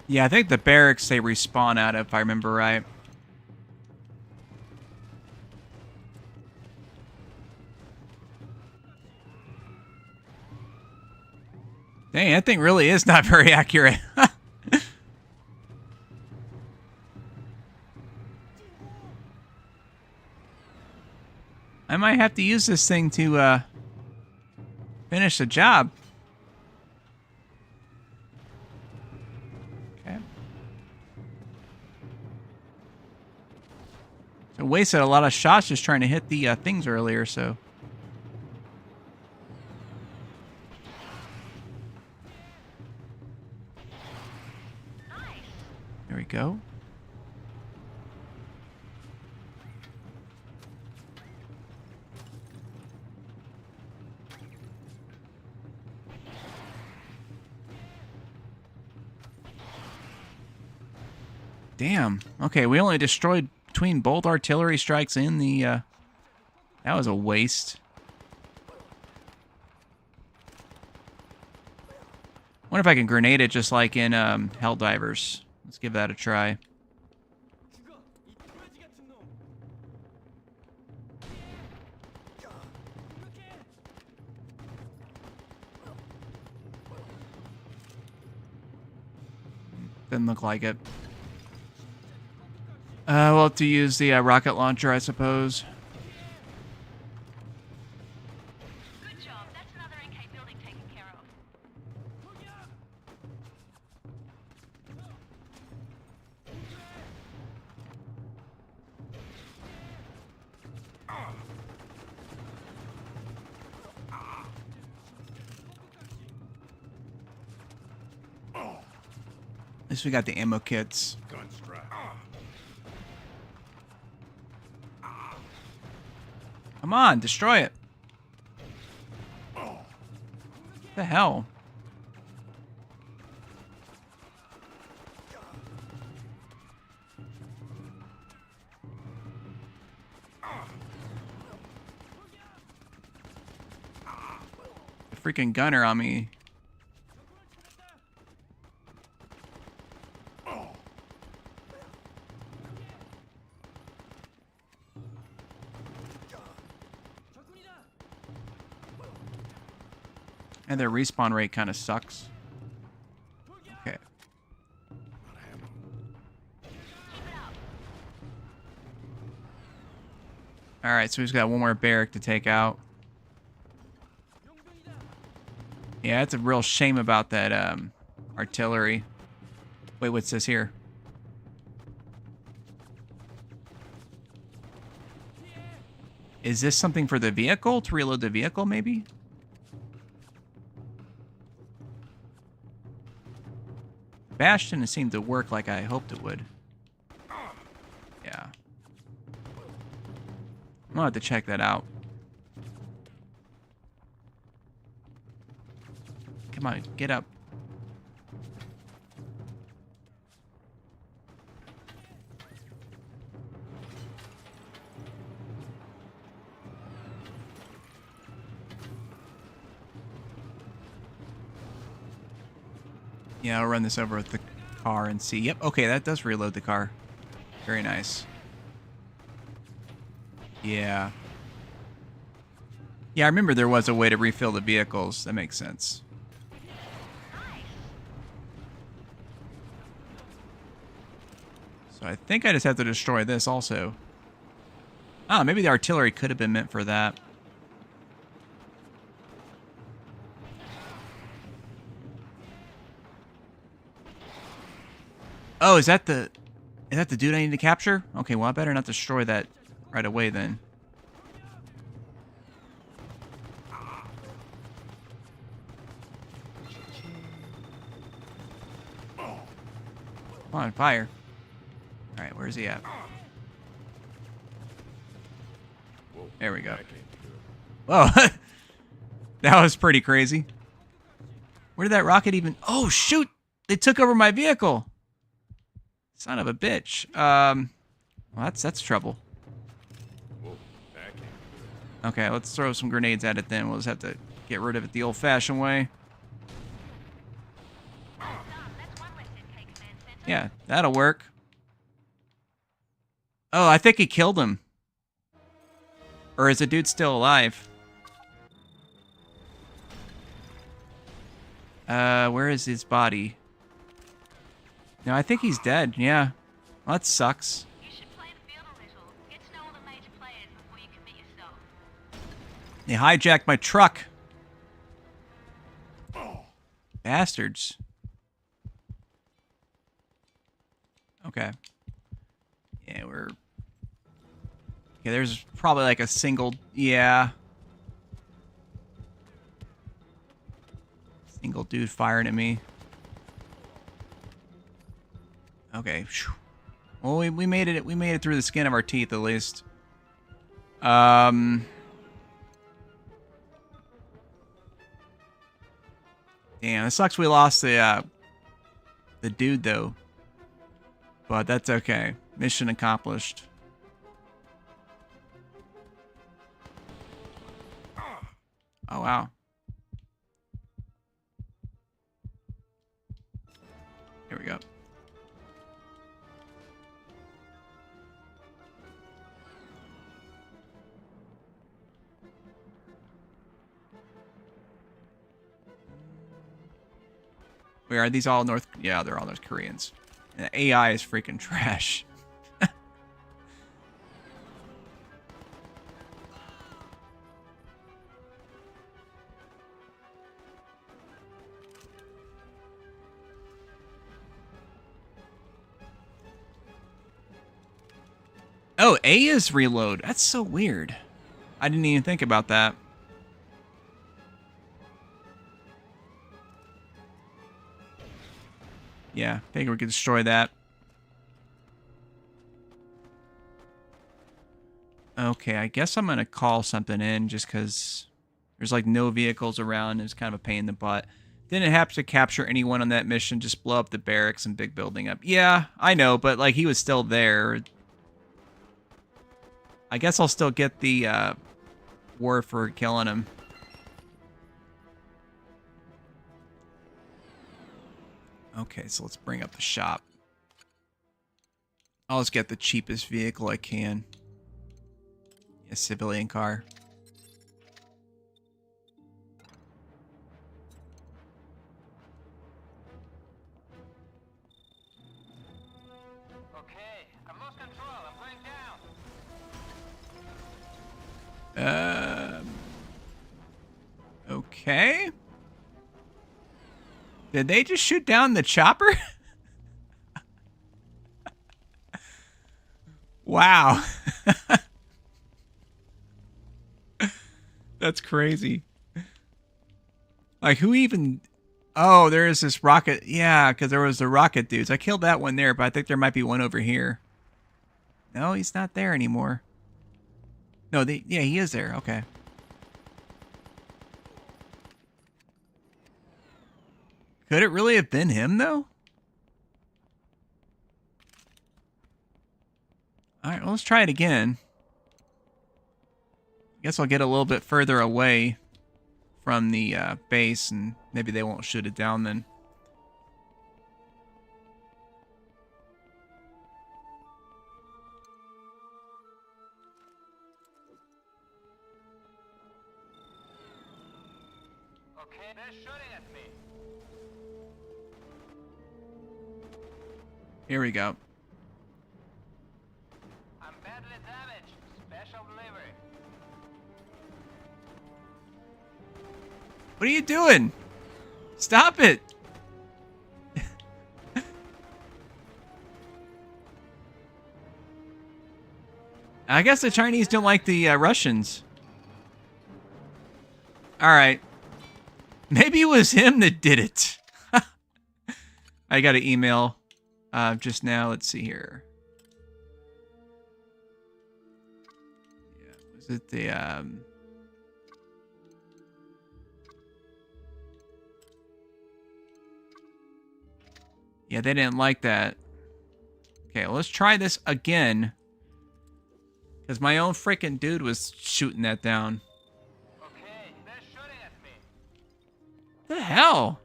Yeah, I think the barracks they respawn out of, if I remember right. Dang, that thing really is not very accurate. I might have to use this thing to finish the job. I wasted a lot of shots just trying to hit the things earlier, so. There we go. Damn. Okay, we only destroyed between both artillery strikes and the, that was a waste. Wonder if I can grenade it just like in, Helldivers. Let's give that a try. Didn't look like it. We'll have to use the rocket launcher, I suppose. Good job. That's another NK building taken care of. At least we got the ammo kits. Gun strap. Come on, destroy it. What the hell? The freaking gunner on me. And their respawn rate kind of sucks. Okay. Alright, so we've got one more barrack to take out. Yeah, it's a real shame about that artillery. Wait, what's this here? Is this something for the vehicle? To reload the vehicle, maybe? Bash didn't seem to work like I hoped it would. Yeah. I'll have to check that out. Come on, get up. Yeah, I'll run this over with the car and see. Yep, okay, that does reload the car. Very nice. Yeah. Yeah, I remember there was a way to refill the vehicles. That makes sense. So I think I just have to destroy this also. Ah, maybe the artillery could have been meant for that. Oh, is that the dude I need to capture? Okay, well I better not destroy that right away then. Come on, fire. Alright, where's he at? There we go. Whoa. That was pretty crazy. Where did that rocket even... Oh, shoot! They took over my vehicle! Son of a bitch. Well, that's trouble. Okay, let's throw some grenades at it then. We'll just have to get rid of it the old-fashioned way. Yeah, that'll work. Oh, I think he killed him. Or is the dude still alive? Where is his body? No, I think he's dead. Yeah. Well, that sucks. You should play the field a little. Get to know all the major players before you commit yourself. They hijacked my truck. Bastards. Okay. Yeah, we're... Okay, there's probably like a single... Yeah. Single dude firing at me. Okay. Well, we made it. We made it through the skin of our teeth, at least. Damn, it sucks we lost the dude though. But that's okay. Mission accomplished. Oh wow. Here we go. Wait, are these all North? Yeah, they're all North Koreans. And the AI is freaking trash. Oh, A is reload. That's so weird. I didn't even think about that. Yeah, figure we could destroy that. Okay, I guess I'm going to call something in just because there's like no vehicles around. It's kind of a pain in the butt. Didn't have to capture anyone on that mission. Just blow up the barracks and big building up. Yeah, I know, but like he was still there. I guess I'll still get the war for killing him. Okay, so let's bring up the shop. I'll just get the cheapest vehicle I can. A civilian car. Okay, I've lost control. I'm going down. Okay. Did they just shoot down the chopper? Wow. That's crazy. Like, who even... Oh, there is this rocket. Yeah, because there was the rocket dudes. I killed that one there, but I think there might be one over here. No, he's not there anymore. No, yeah, he is there. Okay. Could it really have been him, though? All right, well, let's try it again. I guess I'll get a little bit further away from the base, and maybe they won't shoot it down then. Okay, they're shooting at me. Here we go. I'm badly damaged. Special delivery. What are you doing? Stop it! I guess the Chinese don't like the Russians. Alright. Maybe it was him that did it. I got an email just now. Let's see here. Yeah, was it the... Yeah, they didn't like that. Okay, well, let's try this again. Because my own freaking dude was shooting that down. Okay, they're shooting at me. What the hell?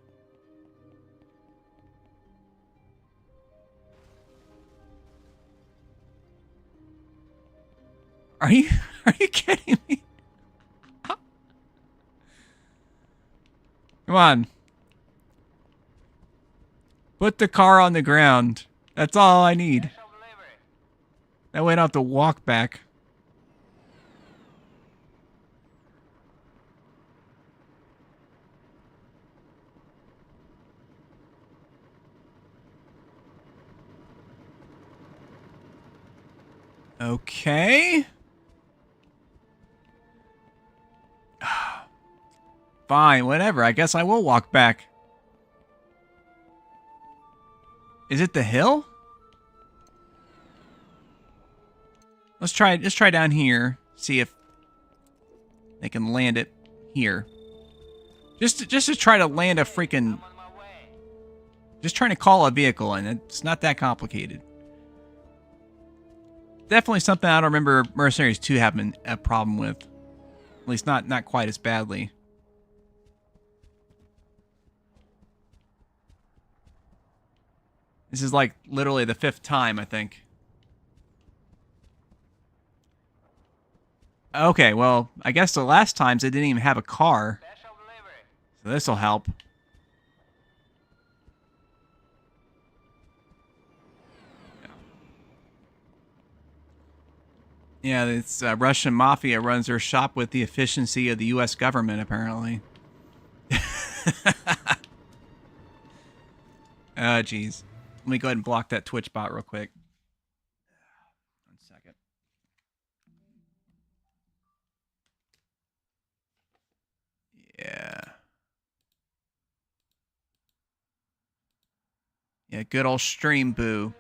Are you kidding me? Come on. Put the car on the ground. That's all I need. That way I don't have to walk back. Okay. Fine, whatever. I guess I will walk back. Is it the hill? Let's try down here. See if they can land it here. Just to try to land a freaking... Just trying to call a vehicle, and it's not that complicated. Definitely something I don't remember Mercenaries 2 having a problem with. At least not quite as badly. This is like literally the 5th time, I think. Okay, well, I guess the last times they didn't even have a car. So this'll help. Yeah, it's Russian mafia runs their shop with the efficiency of the U.S. government, apparently. Oh, jeez. Let me go ahead and block that Twitch bot real quick. 1 second. Yeah. Yeah, good old stream boo.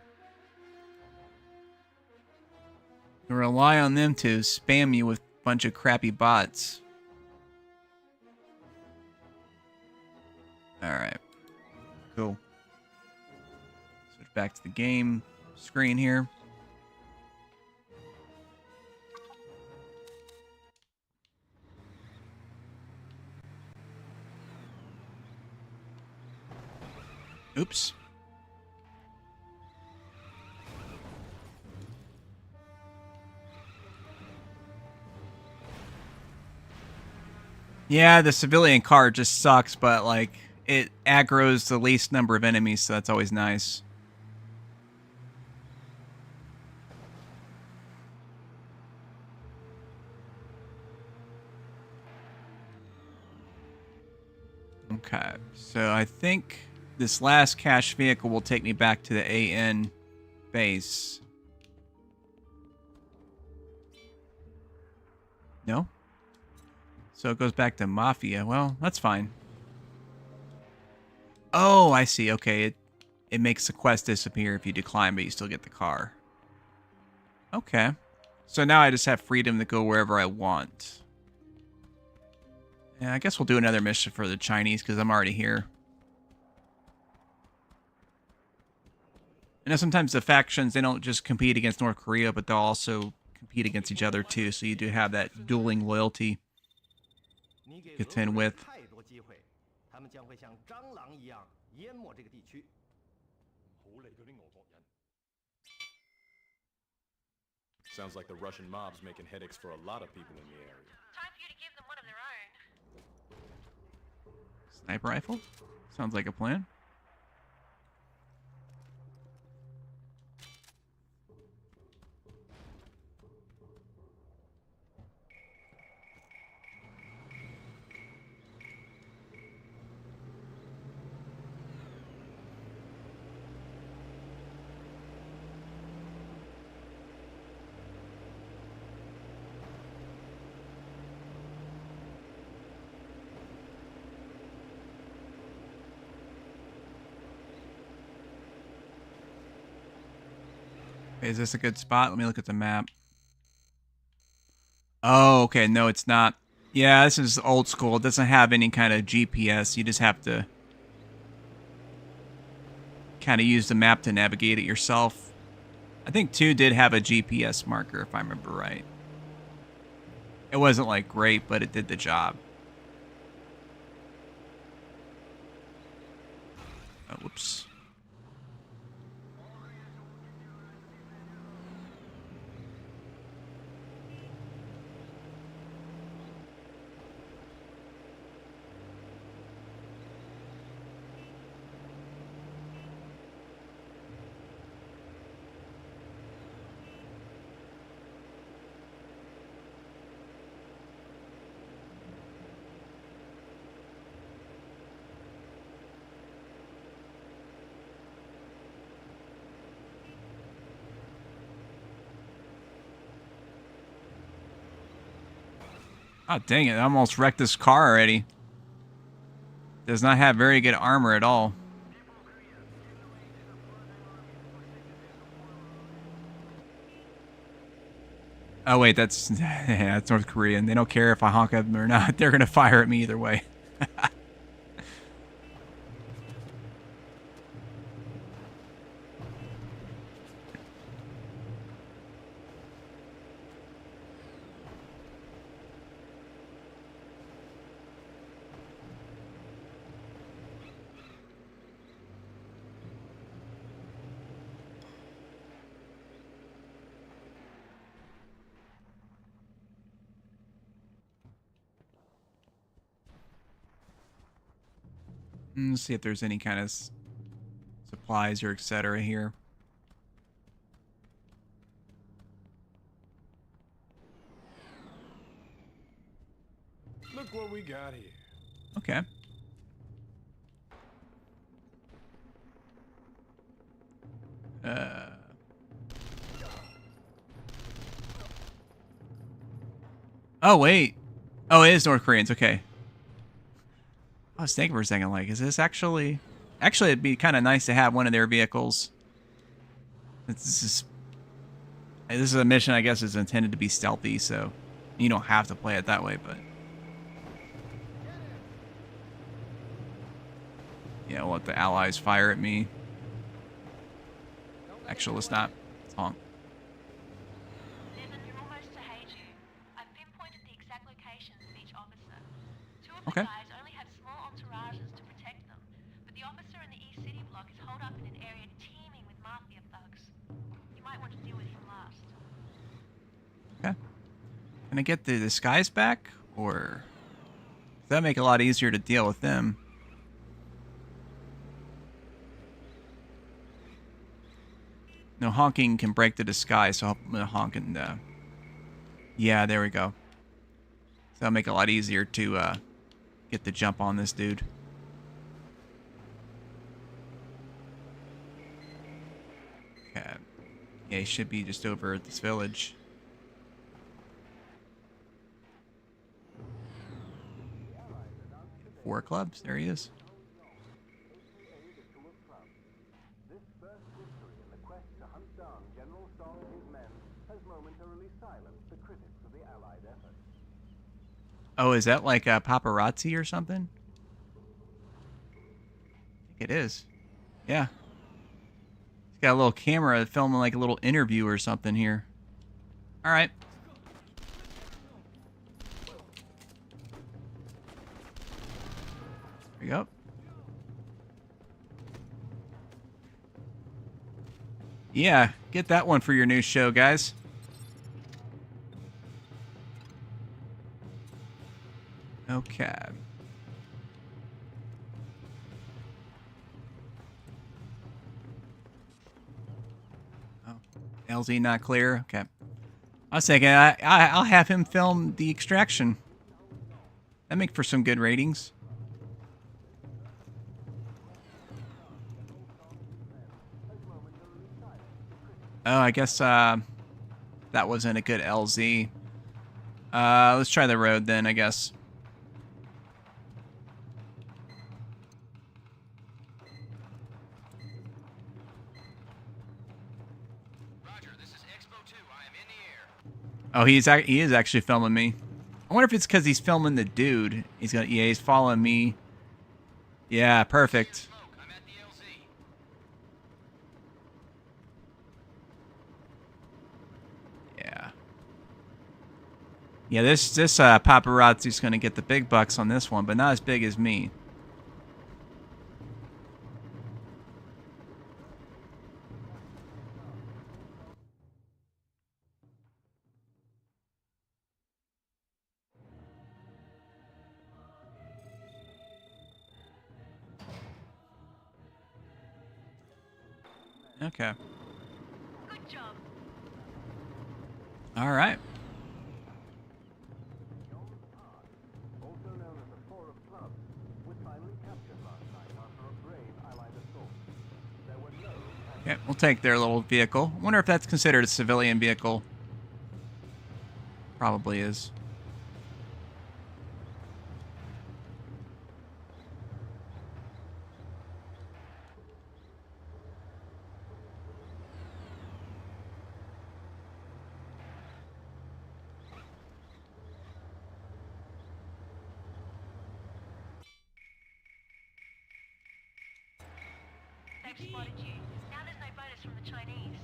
You rely on them to spam you with a bunch of crappy bots. Alright. Cool. Switch back to the game screen here. Oops. Yeah, the civilian car just sucks, but like it aggroes the least number of enemies, so that's always nice. Okay, so I think this last cache vehicle will take me back to the AN base. No? So it goes back to Mafia. Well, that's fine. Oh, I see. Okay, it makes the quest disappear if you decline, but you still get the car. Okay. So now I just have freedom to go wherever I want. Yeah, I guess we'll do another mission for the Chinese because I'm already here. I know sometimes the factions, they don't just compete against North Korea, but they'll also compete against each other too. So you do have that dueling loyalty to contend with. Sounds like the Russian mob's making headaches for a lot of people in the area. Time for you to give them one of their own. Sniper rifle? Sounds like a plan. Is this a good spot? Let me look at the map. Oh, okay. No, it's not. Yeah, this is old school. It doesn't have any kind of GPS. You just have to kind of use the map to navigate it yourself. I think 2 did have a GPS marker, if I remember right. It wasn't, like, great, but it did the job. Oh, whoops. Oh, dang it. I almost wrecked this car already. Does not have very good armor at all. Oh, wait. That's, yeah, that's North Korean. They don't care if I honk at them or not. They're going to fire at me either way. Let's see if there's any kind of supplies or etc. here. Look what we got here. Okay. Oh, wait. Oh, it is North Koreans. Okay. I was thinking for a second, like, is this actually... Actually, it'd be kind of nice to have one of their vehicles. This is This is a mission, I guess, is intended to be stealthy, so you don't have to play it that way, but... Yeah, we'll let the allies fire at me. Actually, let's not. Let's honk. Devon, you're almost to Heiju. I've pinpointed the exact locations of each officer. Two of Okay. the guys only have small entourages to protect them, but the officer in the East City block is holed up in an area teeming with mafia thugs. You might want to deal with him last. Okay. Can I get the disguise back? Or... That'd make it a lot easier to deal with them. No, honking can break the disguise, so I'm gonna honk and, yeah, there we go. So that'll make it a lot easier to, get the jump on this dude. Okay. Yeah, he should be just over at this village. Four clubs, there he is. Oh, is that like a paparazzi or something? I think it is. Yeah. He's got a little camera filming like a little interview or something here. All right. There we go. Yeah, get that one for your new show, guys. Okay. Oh, LZ not clear. Okay. I was thinking I'll have him film the extraction. That make for some good ratings. Oh, I guess that wasn't a good LZ. Let's try the road then, I guess. Oh, he is actually filming me. I wonder if it's because he's filming the dude. He's following me. Yeah, perfect. Yeah. Yeah, this paparazzi's gonna get the big bucks on this one, but not as big as me. Okay. Good job. All right. Okay, we'll take their little vehicle. Wonder if that's considered a civilian vehicle. Probably is. They've spotted you. Now there's no bonus from the Chinese.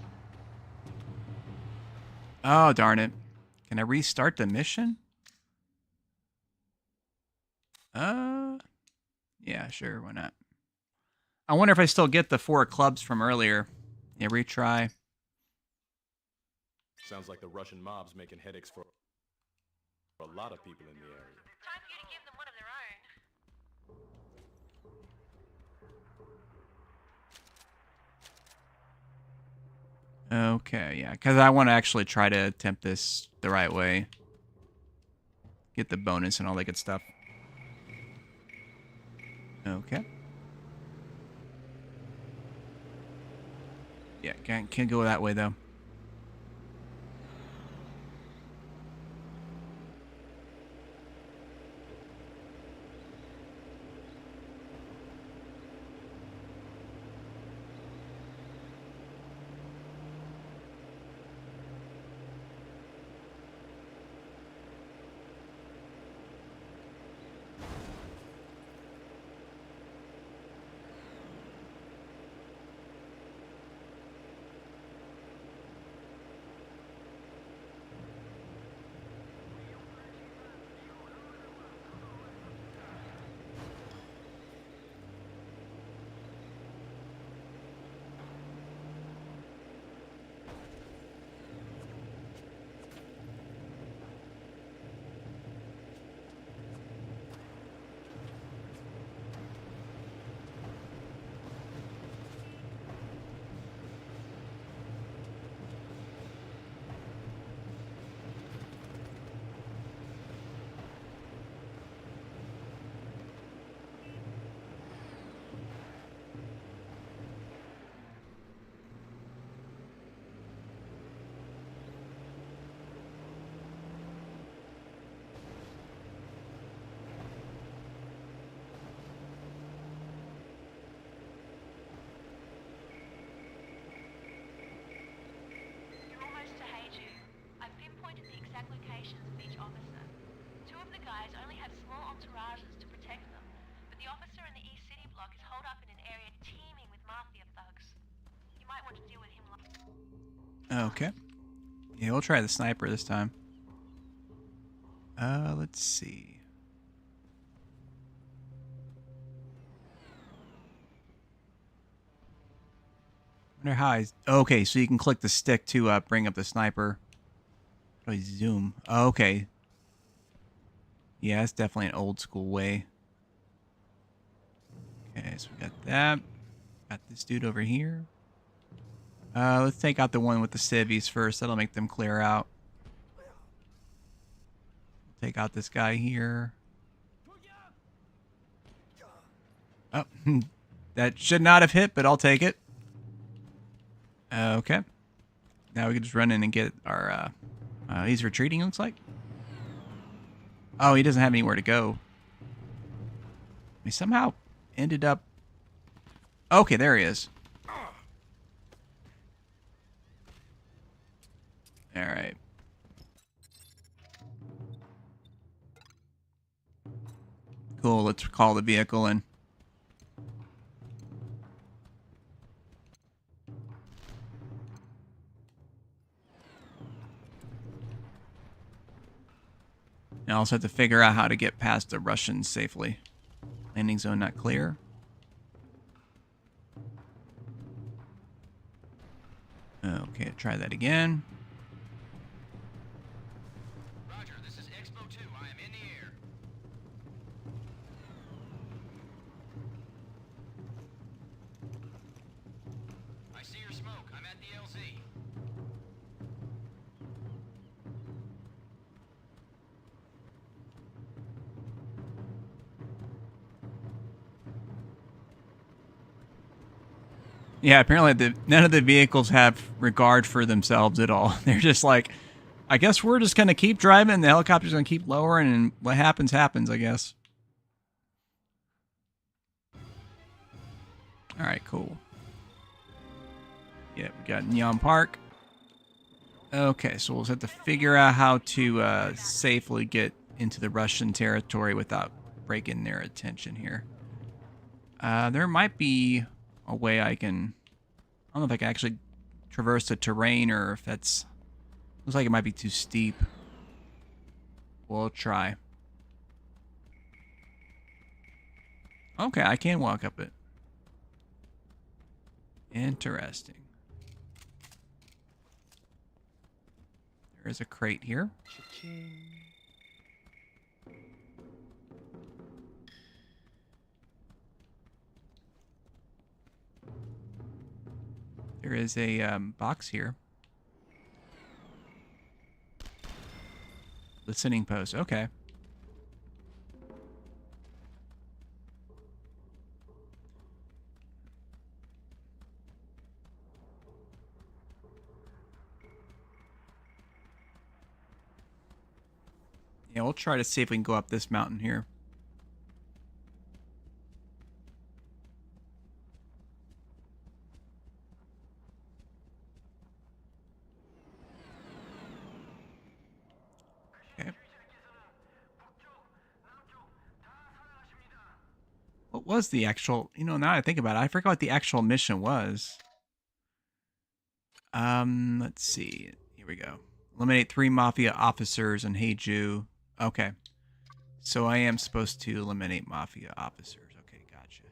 Oh, darn it. Can I restart the mission? Yeah, sure, why not? I wonder if I still get the 4 clubs from earlier. Yeah, retry. Sounds like the Russian mob's making headaches for a lot of people in the area. Time for you to give them one of their own. Okay, yeah, because I want to actually try to attempt this the right way. Get the bonus and all that good stuff. Okay. Yeah, can't go that way, though. Okay. Yeah, we'll try the sniper this time. Let's see. Wonder how I... Okay, so you can click the stick to bring up the sniper. How do I zoom? Okay. Yeah, it's definitely an old school way. Okay, so we got that. Got this dude over here. Let's take out the one with the civvies first. That'll make them clear out. Take out this guy here. Oh, that should not have hit, but I'll take it. Okay. Now we can just run in and get our... he's retreating, looks like. Oh, he doesn't have anywhere to go. He somehow ended up... Okay, there he is. Alright. Cool, let's call the vehicle in. I also have to figure out how to get past the Russians safely. Landing zone not clear. Okay, try that again. Roger, this is Expo 2. I am in the air. I see your smoke. I'm at the LZ. Yeah, apparently none of the vehicles have regard for themselves at all. They're just like, I guess we're just going to keep driving, and the helicopter's going to keep lowering, and what happens, happens, I guess. Alright, cool. Yeah, we got Neon Park. Okay, so we'll just have to figure out how to safely get into the Russian territory without breaking their attention here. There might be a way I can... I don't know if I can actually traverse the terrain or if that's... Looks like it might be too steep. We'll try. Okay, I can walk up it. Interesting. There is a crate here. There is a box here. Listening post. Okay. Yeah, we'll try to see if we can go up this mountain here. Okay. What was the actual... You know, now I think about it, I forgot what the actual mission was. Let's see. Here we go. Eliminate 3 Mafia officers and Heiju. Okay. So I am supposed to eliminate Mafia officers. Okay, gotcha.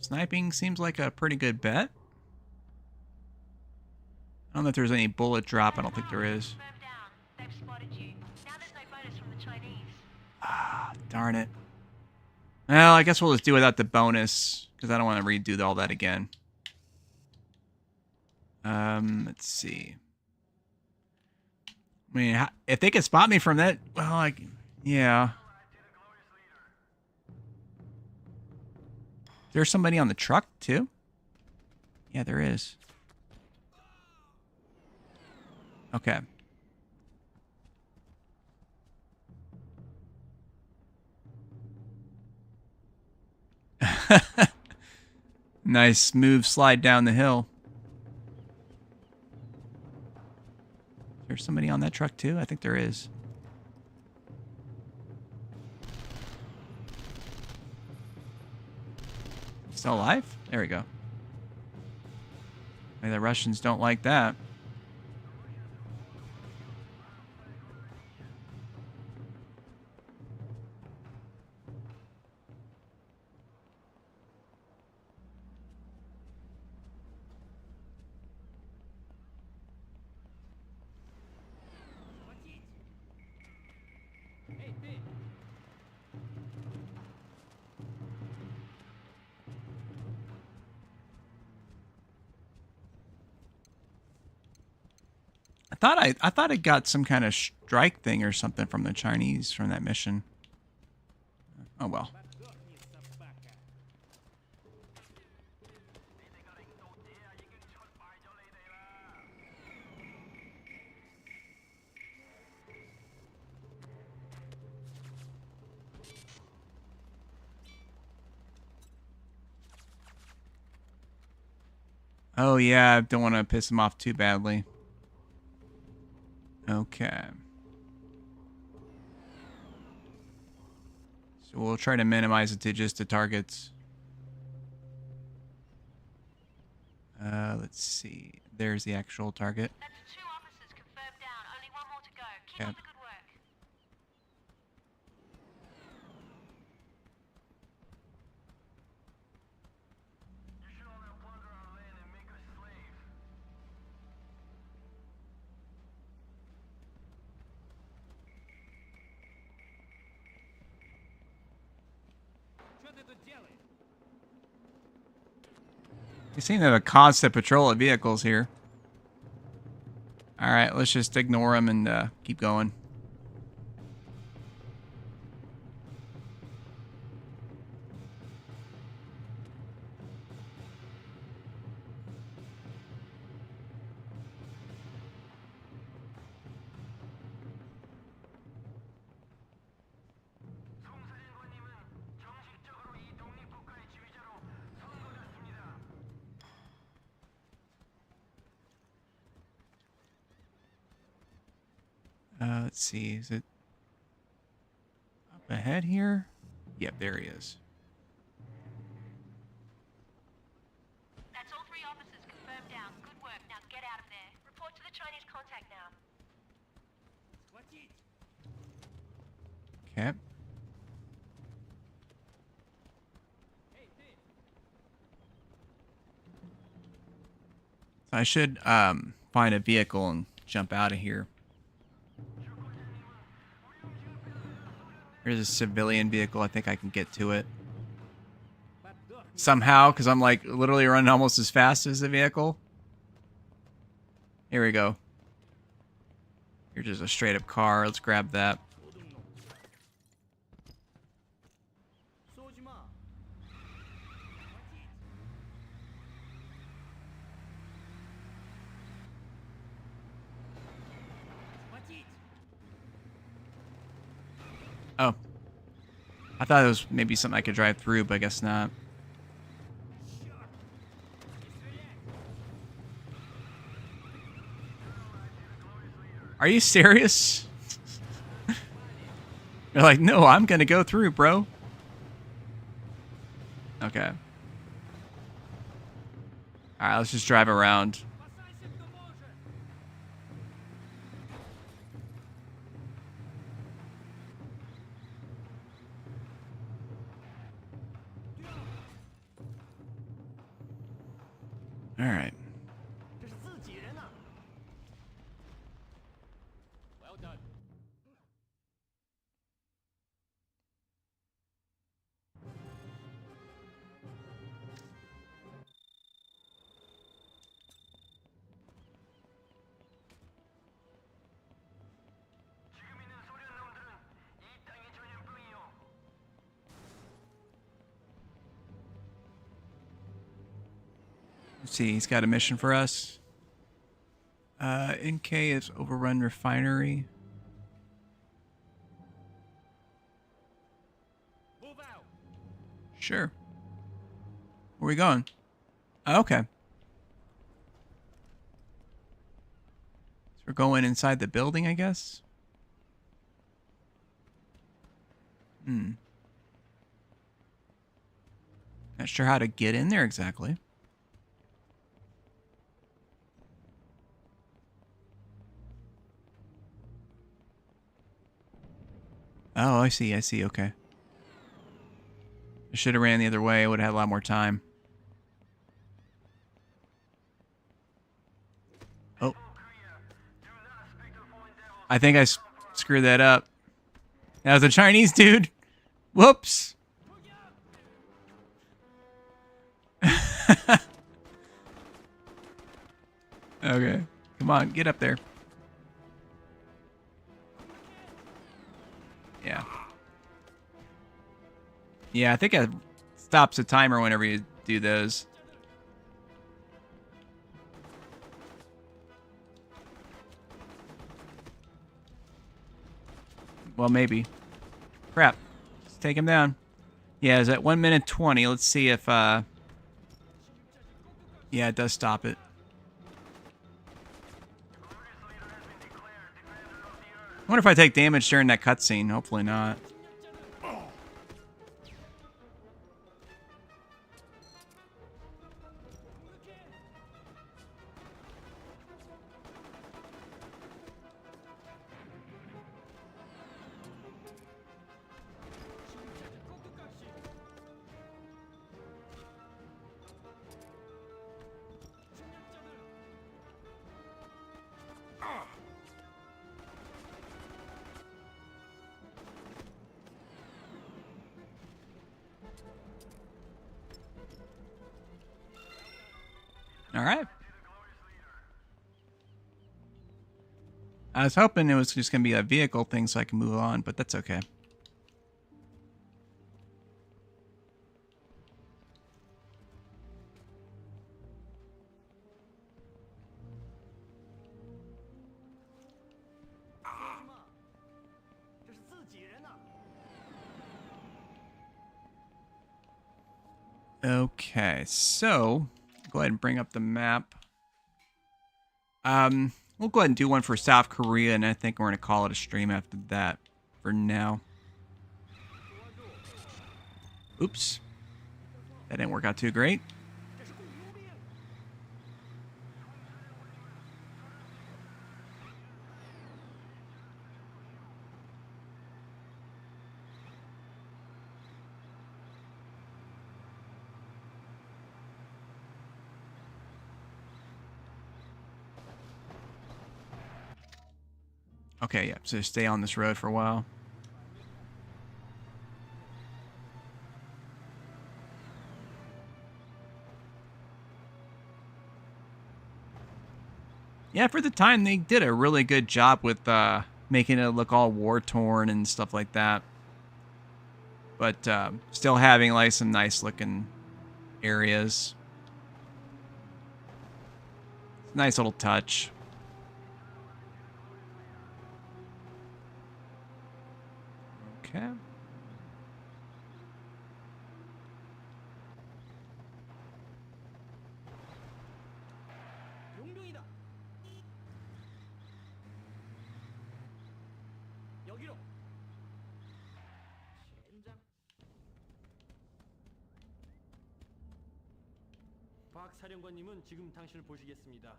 Sniping seems like a pretty good bet. I don't know if there's any bullet drop. I don't think there is. Ah, darn it. Well, I guess we'll just do without the bonus, because I don't want to redo all that again. Let's see. I mean, if they can spot me from that, well, like, yeah. There's somebody on the truck, too? Yeah, there is. Okay. Nice smooth slide down the hill. There's somebody on that truck too? I think there is. Still alive? There we go. Maybe the Russians don't like that. I thought it got some kind of strike thing or something from the Chinese from that mission. Oh well. Oh yeah, I don't want to piss him off too badly. Okay. So we'll try to minimize it to just the targets. Let's see. There's the actual target. That's 2 officers confirmed down. Only 1 more to go. Keep Okay. up the good work. You seem to have a constant patrol of vehicles here. Alright, let's just ignore them and keep going. Let's see, is it up ahead here? Yep, there he is. That's all 3 officers confirmed down. Good work. Now get out of there. Report to the Chinese contact now. Okay. I should find a vehicle and jump out of here. Here's a civilian vehicle. I think I can get to it somehow because I'm like literally running almost as fast as the vehicle. Here we go. Here's just a straight up car. Let's grab that. Oh. I thought it was maybe something I could drive through, but I guess not. Are you serious? You're like, no, I'm gonna go through, bro. Okay. Alright, let's just drive around. Alright. Well done. Let's see, he's got a mission for us. NK is overrun refinery. Move out. Sure. Where are we going? Oh, okay. So we're going inside the building, I guess? Not sure how to get in there exactly. Oh, I see, okay. I should have ran the other way. I would have had a lot more time. Oh. I think I screwed that up. That was a Chinese dude. Whoops. Okay. Come on, get up there. Yeah. Yeah, I think it stops the timer whenever you do those. Well, maybe. Crap. Let's take him down. Yeah, it's at 1 minute 20. Let's see if, yeah, it does stop it. I wonder if I take damage during that cutscene. Hopefully not. All right. I was hoping it was just going to be a vehicle thing so I can move on, but that's okay. Okay, so go ahead and bring up the map. We'll go ahead and do one for South Korea, and I think we're going to call it a stream after that for now. Oops. That didn't work out too great. Okay, yeah, so stay on this road for a while. Yeah, for the time, they did a really good job with making it look all war-torn and stuff like that. But still having like some nice looking areas. Nice little touch. Okay. 박 사령관님은 지금 당신을 보시겠습니다.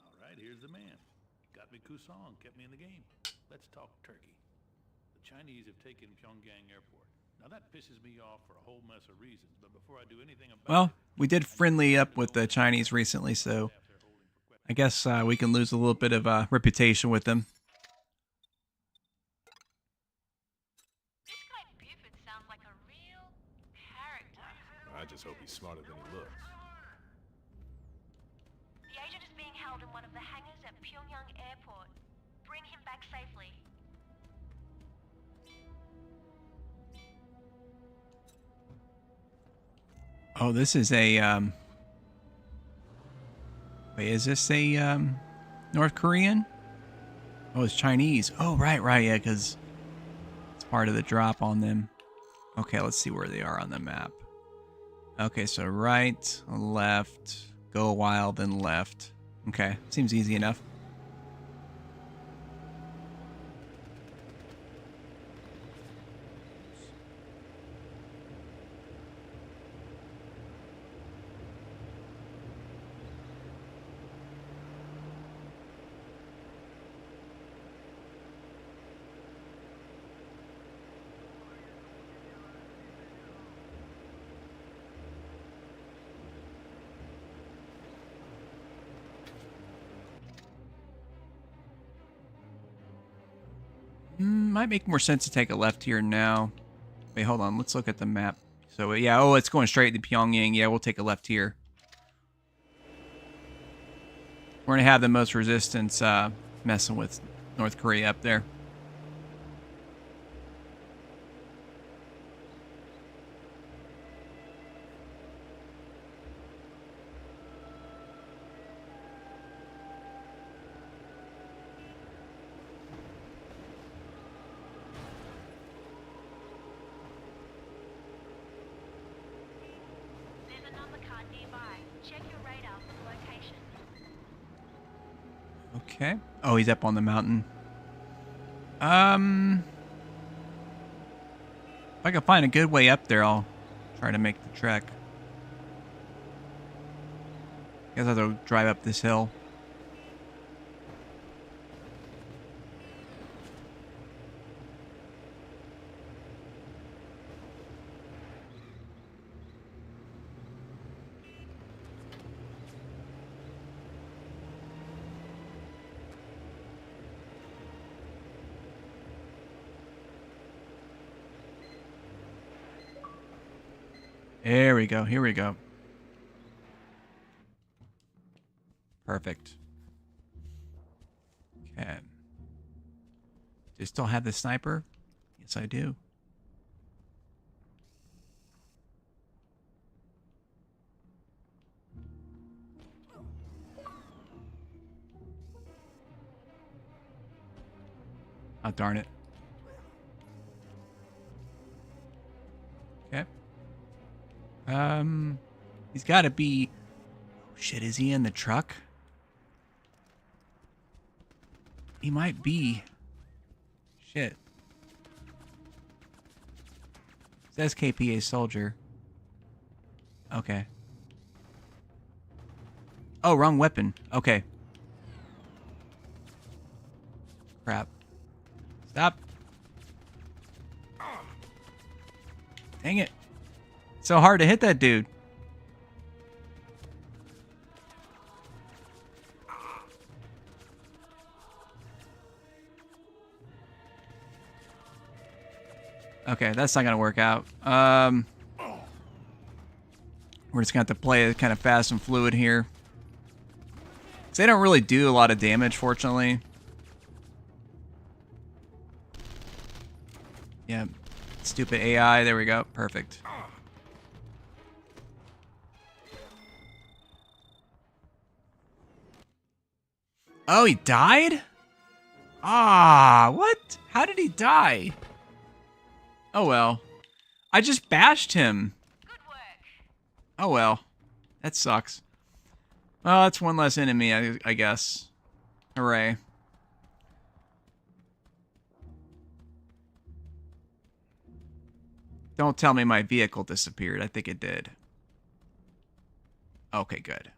All right, here's the man. Got me Kusong, kept me in the game. Let's talk Turkey. The Chinese have taken Pyongyang Airport. Now that pisses me off for a whole mess of reasons, but before I do anything about Well, we did friendly up with the Chinese recently, so I guess we can lose a little bit of reputation with them. This guy Buford sounds like a real character. I just hope he's smarter than he looks. The agent is being held in one of the hangars at Pyongyang Airport. Bring him back safely. Oh, this is a wait, is this a North Korean? Oh, it's Chinese. Oh, right, yeah, because it's part of the drop on them. Okay, let's see where they are on the map. Okay, so right, left, go a while, then left. Okay, seems easy enough. might make more sense to take a left here now. Wait, hold on. Let's look at the map. So, yeah, oh, it's going straight to Pyongyang. Yeah, we'll take a left here. We're going to have the most resistance messing with North Korea up there. There's another car nearby. Check your radar for the location. Okay. Oh, he's up on the mountain. If I can find a good way up there, I'll try to make the trek. Guess I'll have to drive up this hill. There we go. Here we go. Perfect. Okay. Do you still have the sniper? Yes, I do. Oh, darn it. Okay. He's got to be... Oh, shit, is he in the truck? He might be. Shit. It says KPA soldier. Okay. Oh, wrong weapon. Okay. Crap. Stop. Dang it. So hard to hit that dude. Okay, that's not gonna work out. We're just gonna have to play it kind of fast and fluid here. 'Cause they don't really do a lot of damage, fortunately. Yeah, stupid AI. There we go. Perfect. Oh, he died? Ah, what? How did he die? Oh, well. I just bashed him. Good work. Oh, well. That sucks. Well, that's one less enemy, I guess. Hooray. Don't tell me my vehicle disappeared. I think it did. Okay, good.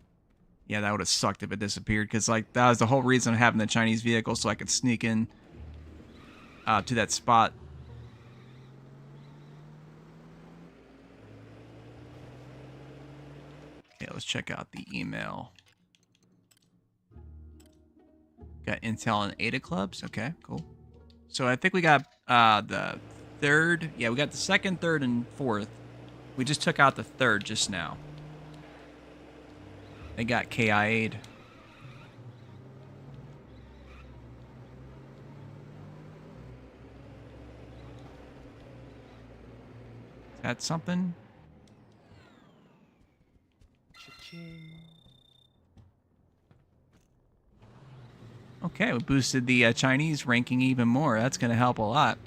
Yeah, that would have sucked if it disappeared, because like that was the whole reason of having the Chinese vehicle, so I could sneak in to that spot. Okay, let's check out the email. Got intel and Ada clubs. Okay, cool. So I think we got the third. Yeah, we got the second, third, and fourth. We just took out the third just now. They got KIA'd. Is that something? Okay, we boosted the Chinese ranking even more. That's going to help a lot.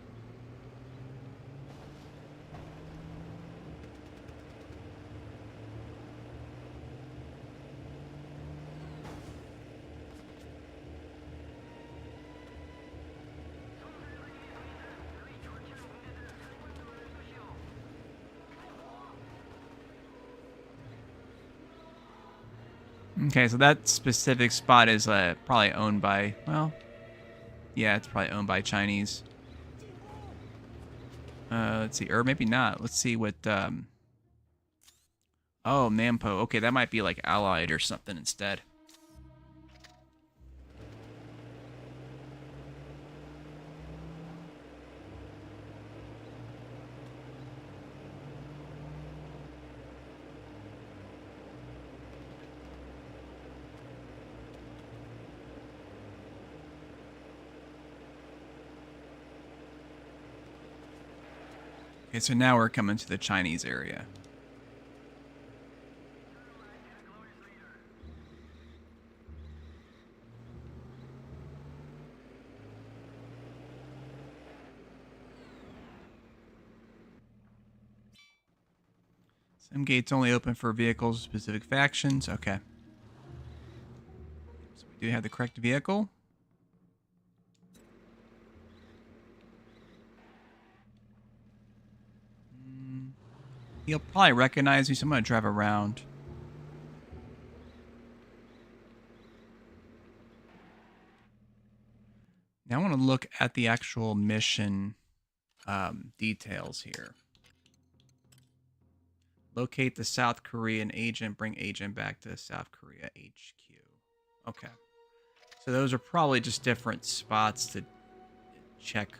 Okay, so that specific spot is probably owned by, well, yeah, it's probably owned by Chinese. Let's see, or maybe not. Let's see what, oh, Nampo. Okay, that might be like Allied or something instead. Okay, so now we're coming to the Chinese area. Some gates only open for vehicles of specific factions. Okay. So we do have the correct vehicle. He'll probably recognize me, so I'm going to drive around. Now I want to look at the actual mission details here. Locate the South Korean agent. Bring agent back to South Korea HQ. Okay. So those are probably just different spots to check.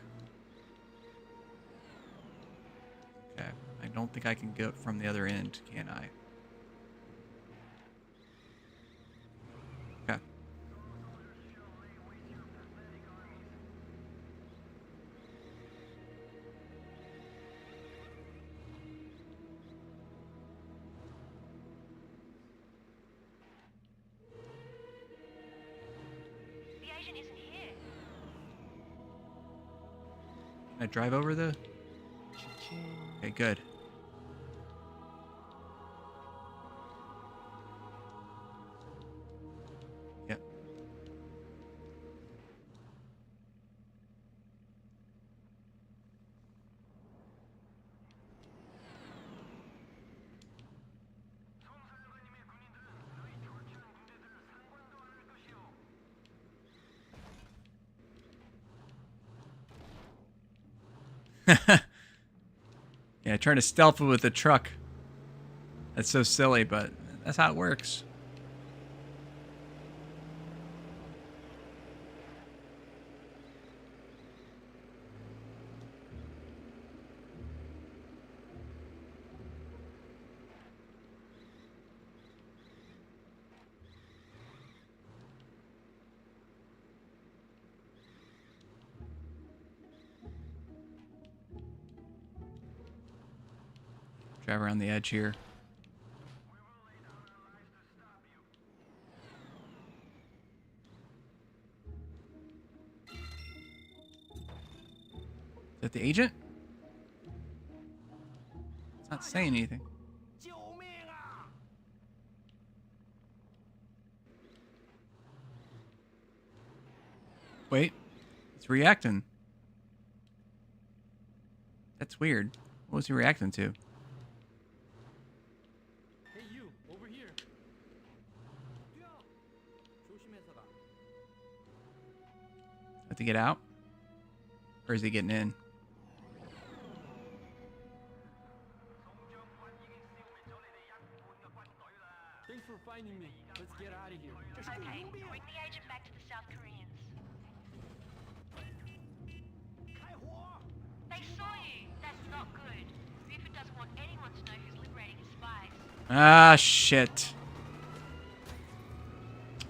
Okay. I don't think I can go from the other end, can I? Okay. The agent isn't here. Can I drive over the... Okay, good. Yep. Yeah, trying to stealth it with the truck. That's so silly, but that's how it works. Drive around the edge here. Is that the agent? It's not saying anything. Wait, it's reacting. That's weird. What was he reacting to? Hey, you over here. Have to get out? Or is he getting in? Thanks for finding me. Let's get out of here. Okay, bring the agent back to the South Koreans. They saw you. That's not good. Buford doesn't want anyone to know who's liberating his spies. Ah, shit.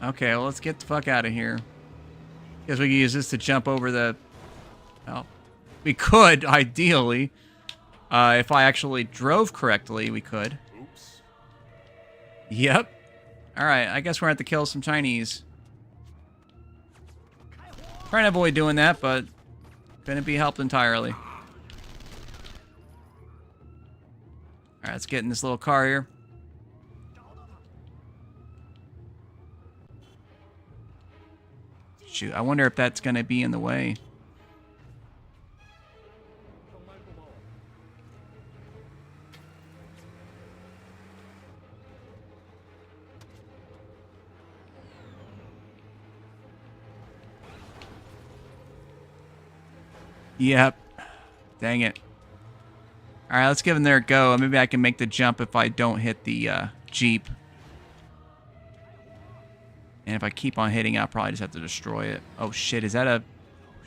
Okay, well, let's get the fuck out of here. Guess we can use this to jump over the... Well, we could, ideally. If I actually drove correctly, we could. Oops. Yep. Alright, I guess we're going to have to kill some Chinese. Trying to avoid doing that, but couldn't be helped entirely. Alright, let's get in this little car here. Shoot, I wonder if that's going to be in the way. Yep. Dang it. Alright, let's give him there a go. Maybe I can make the jump if I don't hit the Jeep. And if I keep on hitting, I'll probably just have to destroy it. Oh, shit. Is that a...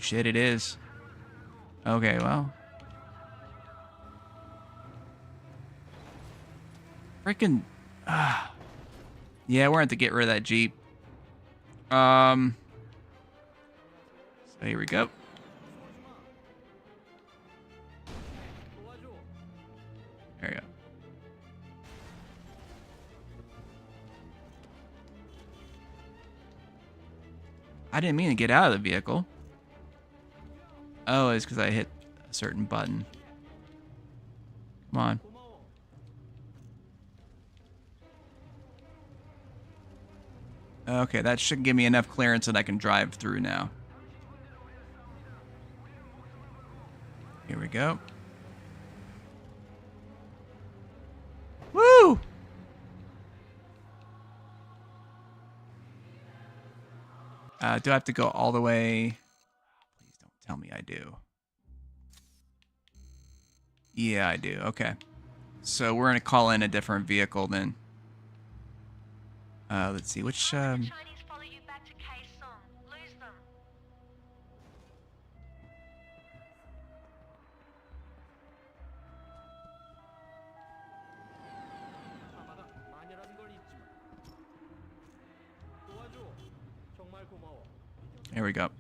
Shit, it is. Okay, well. Freaking... Yeah, we're going to have to get rid of that Jeep. So here we go. There you go. I didn't mean to get out of the vehicle. Oh, it's because I hit a certain button. Come on. Okay, that should give me enough clearance that I can drive through now. Here we go. Woo! Do I have to go all the way? Please don't tell me I do. Yeah, I do. Okay. So we're going to call in a different vehicle then. Let's see. Which... Chinese follow you back to Kaesong. Lose them. 아 맞아. 마녀라는 걸 잊지 마. 도와줘. 정말 고마워. There we go.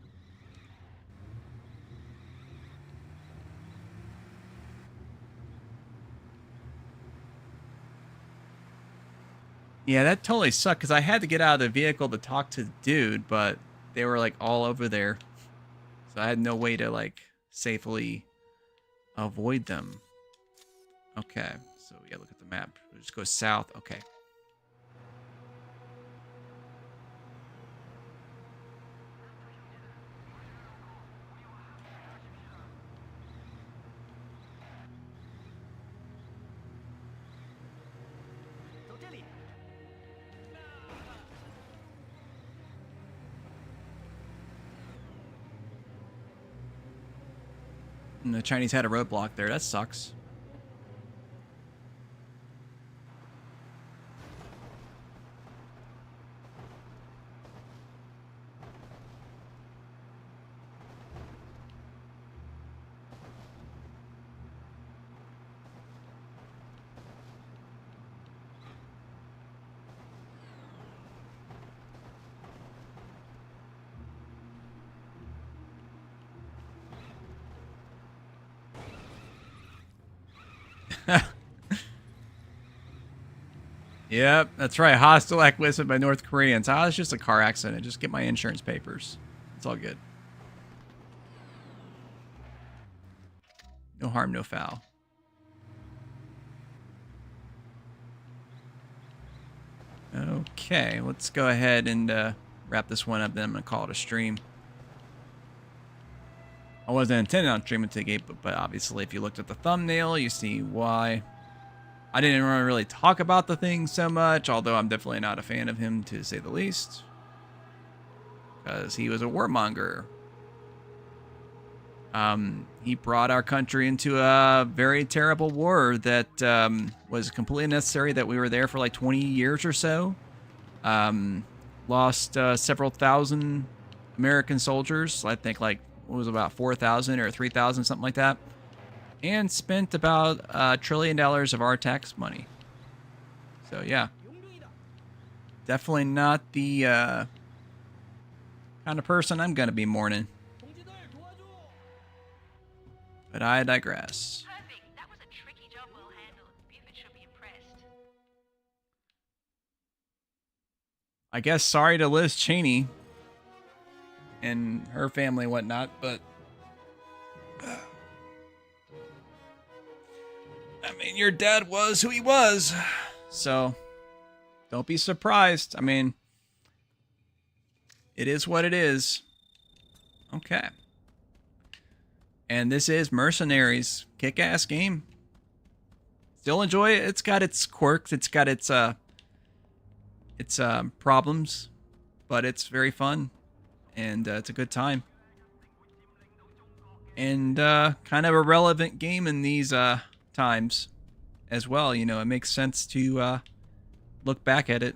Yeah, that totally sucked because I had to get out of the vehicle to talk to the dude, but they were like all over there. So I had no way to like safely avoid them. Okay, so yeah, look at the map. We'll just go south. Okay. And the Chinese had a roadblock there. That sucks. Yep, that's right. Hostile acquisition by North Koreans. Ah, it's just a car accident. Just get my insurance papers. It's all good. No harm, no foul. Okay, let's go ahead and wrap this one up. Then I'm going to call it a stream. I wasn't intending on streaming to the gate, but obviously if you looked at the thumbnail, you see why. I didn't want to really talk about the thing so much, although I'm definitely not a fan of him, to say the least. Because he was a warmonger. He brought our country into a very terrible war that was completely necessary, that we were there for like 20 years or so. Lost several thousand American soldiers. I think like, what was it, about 4,000 or 3,000, something like that. And spent about $1 trillion of our tax money. So yeah, definitely not the kind of person I'm gonna be mourning. But I digress. Perfect. That was a tricky job well handled. Buford should be impressed. I guess sorry to Liz Cheney and her family and whatnot, but I mean, your dad was who he was, so don't be surprised. I mean, it is what it is. Okay. And this is Mercenaries. Kick-ass game. Still enjoy it. It's got its quirks. It's got its problems, but it's very fun, and it's a good time. And kind of a relevant game in these times as well. You know, it makes sense to look back at it.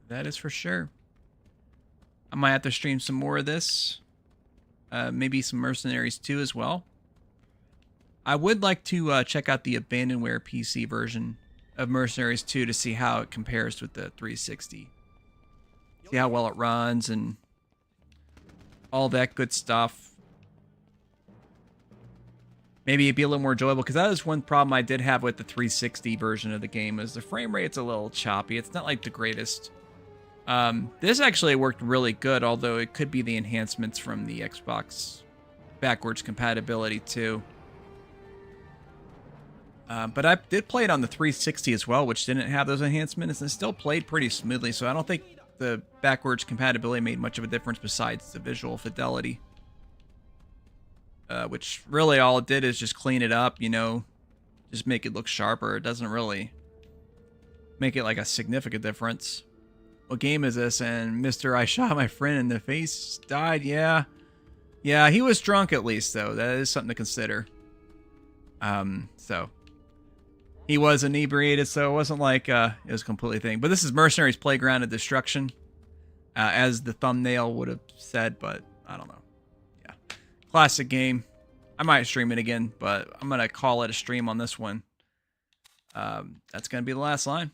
That is for sure. I might have to stream some more of this. Maybe some Mercenaries 2 as well. I would like to check out the Abandonware PC version of Mercenaries 2 to see how it compares with the 360. See how well it runs and all that good stuff. maybe it'd be a little more enjoyable, because that is one problem I did have with the 360 version of the game, is the frame rate's a little choppy. It's not like the greatest. This actually worked really good, although it could be the enhancements from the Xbox backwards compatibility too. But I did play it on the 360 as well, which didn't have those enhancements, and it still played pretty smoothly, so I don't think the backwards compatibility made much of a difference besides the visual fidelity. Which really all it did is just clean it up, you know, just make it look sharper. It doesn't really make it like a significant difference. What game is this? And Mr. I shot my friend in the face died. Yeah. Yeah, he was drunk at least, though. That is something to consider. So he was inebriated, so it wasn't like it was a completely thing. But this is Mercenaries Playground of Destruction, as the thumbnail would have said, but I don't know. Yeah. Classic game. I might stream it again, but I'm going to call it a stream on this one. That's going to be the last line.